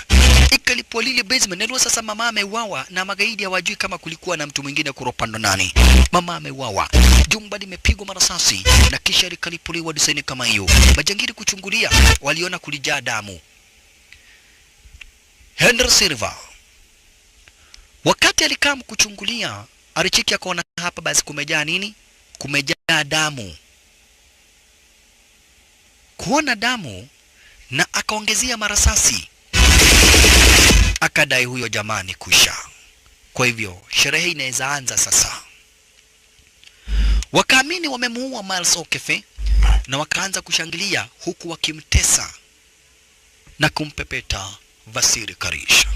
Ndio sasa mama ameuawa na magaidi hawajui kama kulikuwa na mtu mwingine kuropando nani. Mama ameuawa. Jumba limepigwa marasasi na kisha likalipuliwa design kama hiyo. Majangili kuchungulia waliona kulijaa damu. Henry Silva wakati alikaa kuchungulia alicheki akaona hapa basi kumejaa nini? Kumejaa damu. Kuona damu na akaongezea marasasi. Akadai huyo jamani kusha. Kwa hivyo sherehe inaweza anza sasa. Wakaamini wamemuua Miles O'Keefe na wakaanza kushangilia huku wakimtesa na kumpepeta Vasily Karish.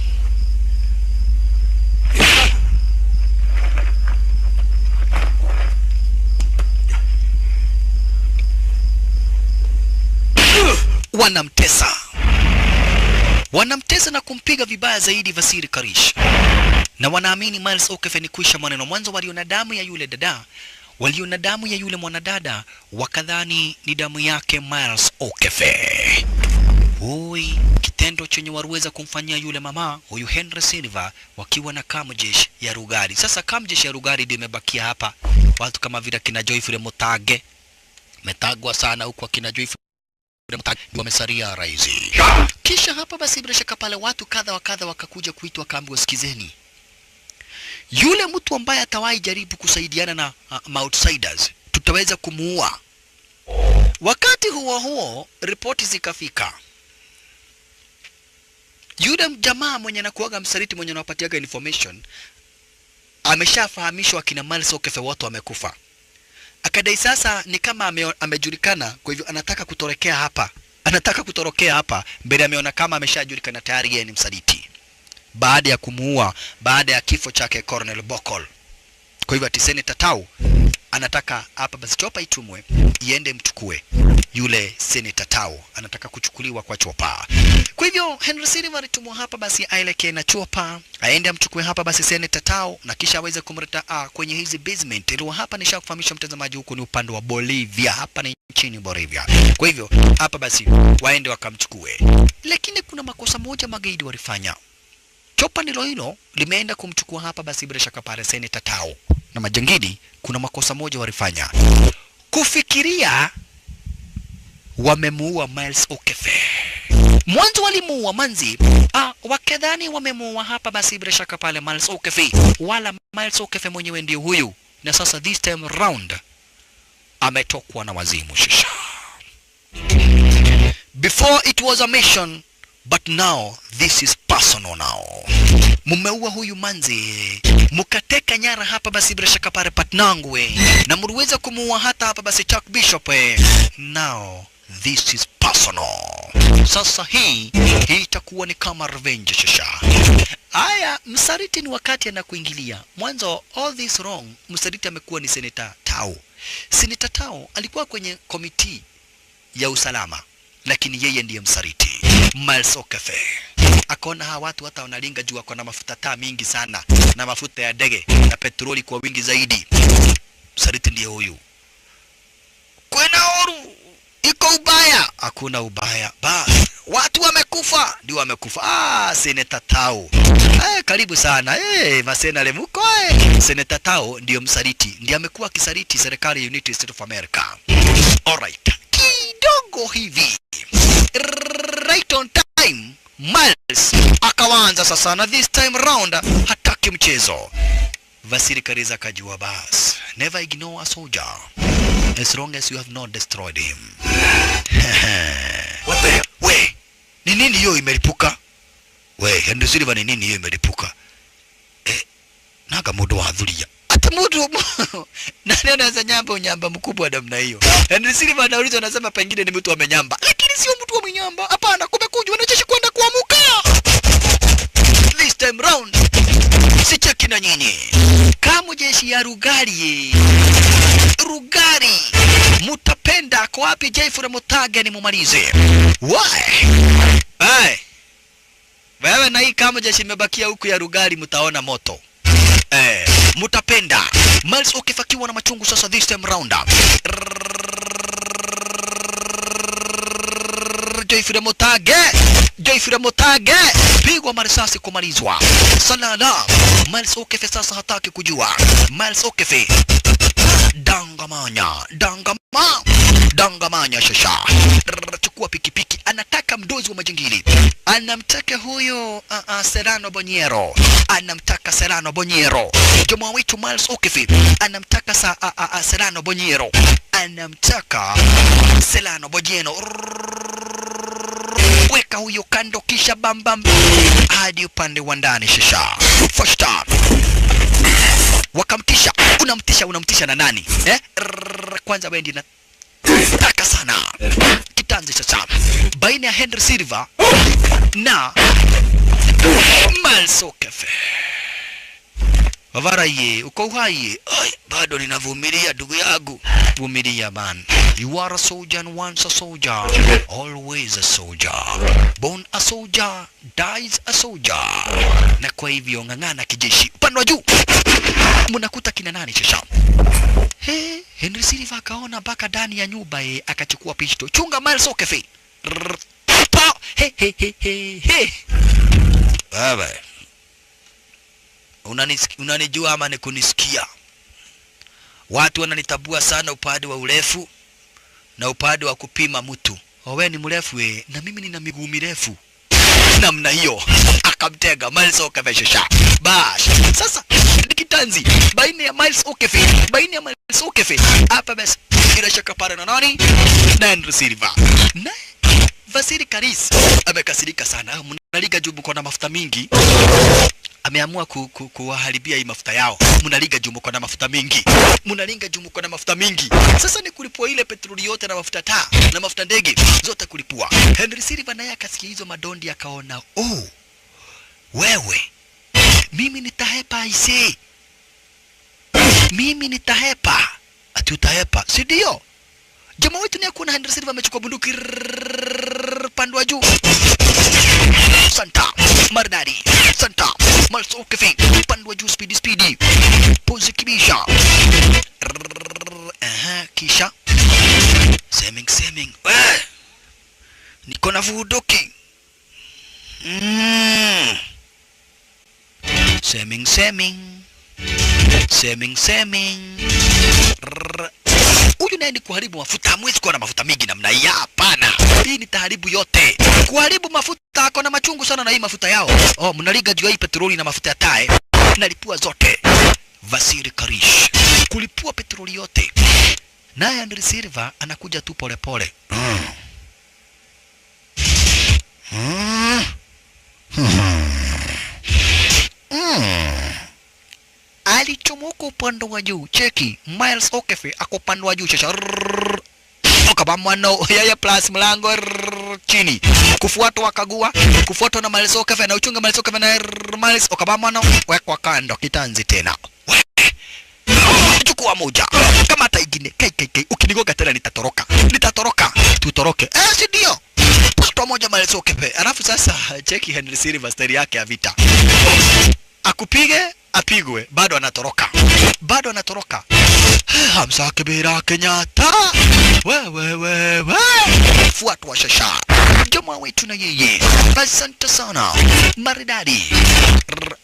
Wanamtesa na kumpiga vibaya zaidi Vasily Karish. Na wanaamini Miles O'Keefe ni kuisha maneno. Mwanzo waliona damu ya yule dada, waliona damu ya yule mwanadada, wakadhani ni damu yake Miles O'Keefe. Hui, kitendo chenye waliweza kumfanyia yule mama huyu Henry Silva wakiwa na kamjeshi ya Rugari. Sasa kamjeshi ya Rugari ndio imebakia hapa. Watu kama vile kina Joyfrey Mutage metagwa sana huko, kina Joyfrey Mutage wamesaria raizi. Kisha hapa basi bila shaka pale watu kadha wa kadha wakakuja kuitwa kaambiwa, sikizeni, yule mtu ambaye atawahi jaribu kusaidiana na outsiders tutaweza kumuua. Wakati huo ripoti zikafika. Yule jamaa mwenye anakuaga msaliti mwenye anapatiaga information ameshafahamishwa kina Miles O'Keefe wote wamekufa. Akadai sasa ni kama amejulikana, kwa hivyo anataka kutorokea hapa. Mbele ameona kama ameshajulikana tayari yeye ni msaliti. Baada ya kumuua, baada ya kifo chake Colonel Bokol. Kwa hivyo ati Senator Tau anataka hapa basi chopa itumwe iende mchukue yule Senator Tau, anataka kuchukuliwa kwa chopa. Kwa hivyo Henry Silva alitumwa hapa basi aelekee na chopa aende amchukue hapa basi Senator Tau na kisha aweze kumleta kwenye hizi basement. Ile hapa nishakufahamisha mtazamaji, huko ni upande wa Bolivia, hapa ni nchini Bolivia. Kwa hivyo hapa basi waende wakamchukue. Lakini kuna makosa moja magaidi walifanya. Chopa nilo hilo limeenda kumchukua hapa basi bila shaka pale Senator Tau. Na majangili kuna makosa moja walifanya. Kufikiria wamemuua Miles O'Keefe. Mwanzo walimuua manzi, wakadhani wamemuua hapa basi bila shaka pale Miles O'Keefe, wala Miles O'Keefe mwenyewe ndio huyu. Na sasa this time round ametokwa na wazimu shisha. Before it was a mission, but now this is personal now. Mumeua huyu manzi, mukateka nyara hapa basi bila shaka pale Patnangu na mliweza kumuua hata hapa basi Chuck Bishop. Now this is personal. Sasa hii itakuwa ni kama revenge shasha. Aya, msaliti ni wakati anakuingilia. Mwanzo all this wrong, msaliti amekuwa ni Senator Tau. Senator Tau alikuwa kwenye komiti ya usalama, lakini yeye ndiye msaliti. Miles O'Keefe akaona hawa watu hata wanalinga juu wako na mafuta taa mingi sana na mafuta ya ndege na petroli kwa wingi zaidi. Msaliti ndiye huyu. Kwena oru iko ubaya, hakuna ubaya. Watu wamekufa, ndio wamekufa. Senator Tau. Karibu sana. Masena lemuko. Senator Tau ndio msaliti. Ndiye amekuwa kisaliti serikali ya United States of America. Alright. Kidogo hivi. Right on time. Miles akaanza sasa, na this time round hataki mchezo. Vasily Karish akajua bas, never ignore a soldier as long as you have not destroyed him. What the hell? We, ni nini hiyo imelipuka? We, Henry Silva ni nini hiyo imelipuka? Naga mudu wa dhuria. Ata mudu nani anaweza nyamba mkubwa namna hiyo? Henry Silva anauliza, anasema pengine ni mtu amenyamba. Lakini sio mtu wa mnyamba. Hapana, kumekuja wanajeshi kwenda kuamuka. This time round sicheki na nyinyi. Kama jeshi ya Rugari mutapenda kwa wapi Joyfrey Mutage ni mumalize. Why? Wewe na hii kama jeshi imebakia huku ya Rugari mtaona moto. Mutapenda. Miles O'Keefe akiwa na machungu sasa this time round. Joyfrey Mutage pigwa marisasi kumalizwa. Salala. Miles O'Keefe sasa hataki kujua. Miles O'Keefe dangamanya shasha. Chukua pikipiki, anataka mdozi wa majingili. Anamtaka huyo Serrano Boniero. Jamaa wetu Miles O'Keefe anamtaka Serrano Boniero. Weka huyo kando kisha bambam hadi upande wa ndani shasha. First time wakamtisha. Unamtisha na nani? Kwanza wewe ndiye nataka sana. Kitanzi sasa baina ya Henry Silva na Miles O'Keefe. Wavaraye, uko uhai? Ai, bado ninavumilia ndugu yangu. Vumilia man. You are a soldier and once a soldier, always a soldier. Born a soldier, dies a soldier. Na kwa hivyo ng'ang'ana kijeshi. Upande wa juu mnakuta kina nani sasa? Henry Silva akaona mpaka ndani ya nyumba akachukua pisto. Chunga Miles O'Keefe. Baba. Unanijua ama ni kunisikia? Watu wananitabua sana upande wa urefu na upande wa kupima mtu. Wewe ni mrefu na mimi nina miguu mirefu. Namna hiyo akamtega Miles O'Keefe. Bash. Sasa kitanzi baina ya Miles O'Keefe hapa basi bila shaka pale na nani? Na Henry Silva. Na Vasily Karis amekasirika sana. Mnaliga juu mko na mafuta mingi. Ameamua kuwaharibia hii mafuta yao. Mnaliga juu mko na mafuta mingi. Sasa ni kulipua ile petroli yote na mafuta taa na mafuta ndege zote kulipua. Henry Silva naye akasikia hizo madondi akaona, wewe mimi nitahepa aisee. Ati utahepa, si ndio? Jamaa wetu ni kuna Henry Silva amechukua bunduki pandwa juu. Santa Maridadi. Santa Miles O'Keefe pandwa juu speedy. Pose kibisha. Kisha Seming. Niko na vudoki. Seming. Huyu naye ni kuharibu mafuta. Hamwezi kuwa na mafuta mingi namna hii. Hapana. Hii ni taharibu yote. Kuharibu mafuta ako na machungu sana na hii mafuta yao. Mnaliga juu ya hii petroli na mafuta ya taa. Nalipua zote. Vasily Karis kulipua petroli yote. Naye Henry Silva anakuja tu pole. Alichomoka upande wa juu. Cheki Miles O'Keefe ako upande wa juu shasha. Okabamwano yeye plus mlango chini. Kufuatwa akagua. Kufuatwa na Miles O'Keefe na uchunga Miles O'Keefe na Miles Okabamwano wekwa kando kitanzi tena. Chukua moja. Kama hata ingine. Kai. Ukinigoga tena nitatoroka. Tutoroke. Si ndio? Pata moja Miles O'Keefe. Alafu sasa cheki Henry Silva stari yake ya vita. Akupige, apigwe, bado anatoroka. Hamza Kibera Kenyatta. We. Fuatwa shasha. Jamaa wetu na yeye. Asante sana. Maridadi.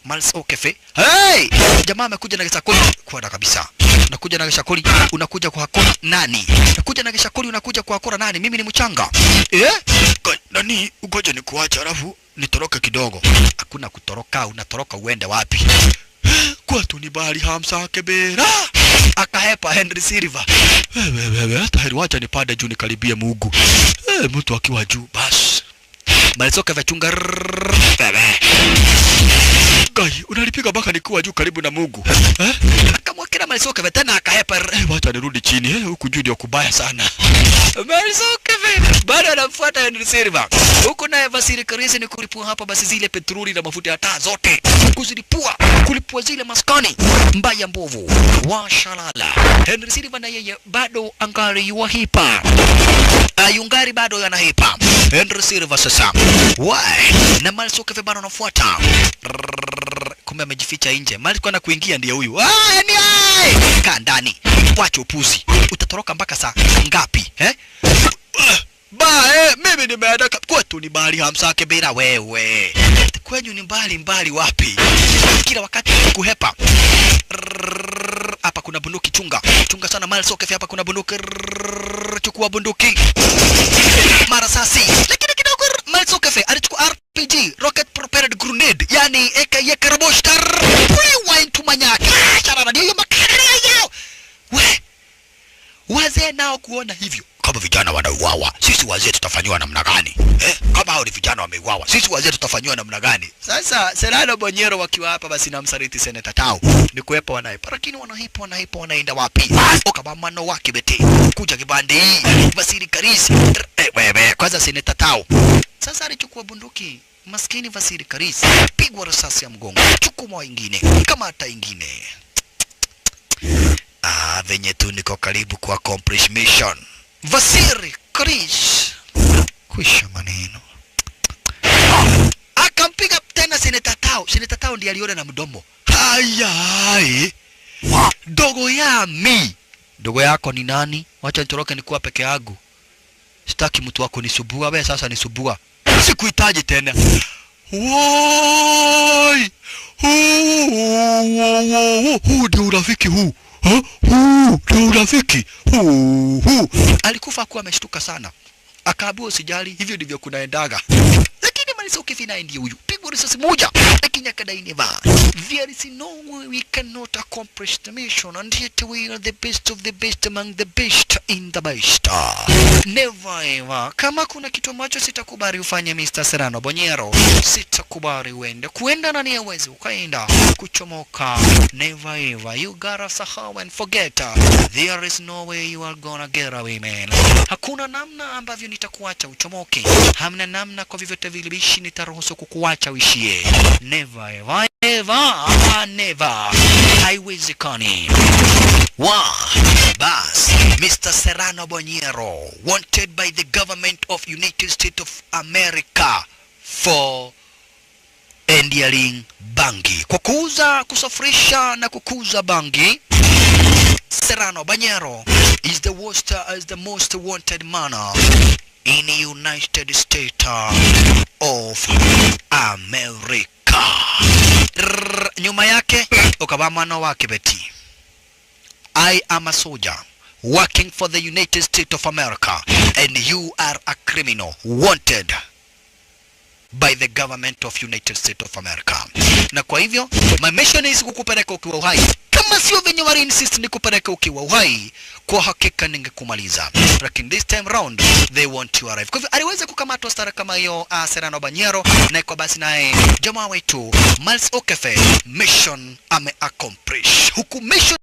Miles O'Keefe. Hey! Jamaa amekuja na kishakuli kwa kabisa. Unakuja na kishakuli, unakuja kwa hakuna nani? Unakuja na kishakuli, unakuja kwa hakuna nani? Mimi ni mchanga. Nani? Ugoje nikuacha alafu nitoroke kidogo. Hakuna kutoroka, unatoroka uende wapi? Kwetu ni bali Hamza Kibera. Akahepa Henry Silva. Wewe hata heri wacha nipande juu nikaribie Mungu. Mtu akiwa juu basi. Miles O'Keefe chunga. Gai, unalipiga mpaka nikuwa juu karibu na Mungu. Akamwekea Miles O'Keefe tena akahepa. Wacha nirudi chini. Huku juu ndio kubaya sana. Miles O'Keefe bado anamfuata Henry Silva. Huko naye Vasily Karis ni kulipua hapa basi zile petroli na mafuta ya taa zote. Kulipua zile maskani mbaya mbovu. Washalala. Henry Silva na yeye bado angali yuhipa. Yungari bado yanahipa. Henry Silva sasa. Na Miles O'Keefe bado anafuata. Kumbe amejificha nje. Miles kwenda kuingia ndiye huyu. Kaa ndani. Wacha upuzi. Utatoroka mpaka saa ngapi? Mimi nimeenda kwetu ni mbali Hamza Kibera wewe. Kwenyu ni mbali wapi? Kila wakati kuhepa. Hapa kuna bunduki chunga sana Miles O'Keefe hapa kuna bunduki. Chukua bunduki. Marasasi. Lakini kidogo Miles O'Keefe alichukua RPG, rocket propelled grenade, yani Karabosh rewind to manyaki. Charana ndio makana yao. Wazee nao kuona hivyo. kama vijana wanauawa, sisi wazee tutafanywa namna gani? Kama hao ni vijana wameuawa, sisi wazee tutafanywa namna gani? Sasa Serrano Bonyero wakiwa hapa basi na msaliti Senator Tao ni kuepa wanaipa, lakini wanahipa wanaenda wapi? Kama mano wake beti kuja kibande hii Vasili Karis wewe kwanza Senator Tao sasa alichukua bunduki maskini Vasili Karis, pigwa risasi ya mgongo, chukua ingine kama hata ingine. Venye tu niko karibu kwa accomplish mission. Vasili Karis kwisha maneno. Akampiga tena Senator Tao. Senator Tao ndiye aliona na mdomo. Hayai. Dogo yami. Dogo yako ni nani? Wacha nitoroke nikuwa peke yangu. Sitaki mtu wako nisubua, wewe sasa nisubua. Sikuhitaji tena. Woi! Huu ndio urafiki huu. Huu ndio urafiki. Alikufa kuwa ameshtuka sana. Akaambiwa usijali, hivyo ndivyo kunaendaga. Lakini Malisoke Finai ndiye huyu. Pigwa risasi moja, lakini akadai never. There is no way we cannot accomplish the mission, and yet we are the best of the best among the best in the best. Never ever. Kama kuna kitu ambacho sitakubali ufanye Mr. Serrano Bonyero, sitakubali uende. Kuenda na ni uwezi ukaenda. Kuchomoka. Never ever. You gotta sahau and forget. There is no way you are gonna get away, man. Hakuna namna ambavyo nitakuacha uchomoke. Hamna namna kwa vyovyote vile bishi nitaruhusu kukuacha uishie. Never ever. Never. Haiwezekani. Bas, Mr. Serrano Bonyero, wanted by the government of United States of America for dealing bangi. Kwa kuuza, kusafirisha na kukuza bangi, Serrano Bonyero is the most wanted man in the United States of America. Nyuma yake ukabamano wake beti. I am a soldier working for the United States of America, and you are a criminal wanted by the government of United States of America. Na kwa hivyo my mission is kukupeleka ukiwa uhai. Kama sio venye wali insist nikupeleka ukiwa uhai, kwa hakika ningekumaliza. Lakini this time round they want you alive. Kwa hivyo aliweza kukamatwa stara kama hiyo Serrano Bonyero, na kwa basi naye jamaa wetu Miles Okefe mission ame accomplish. Huku mission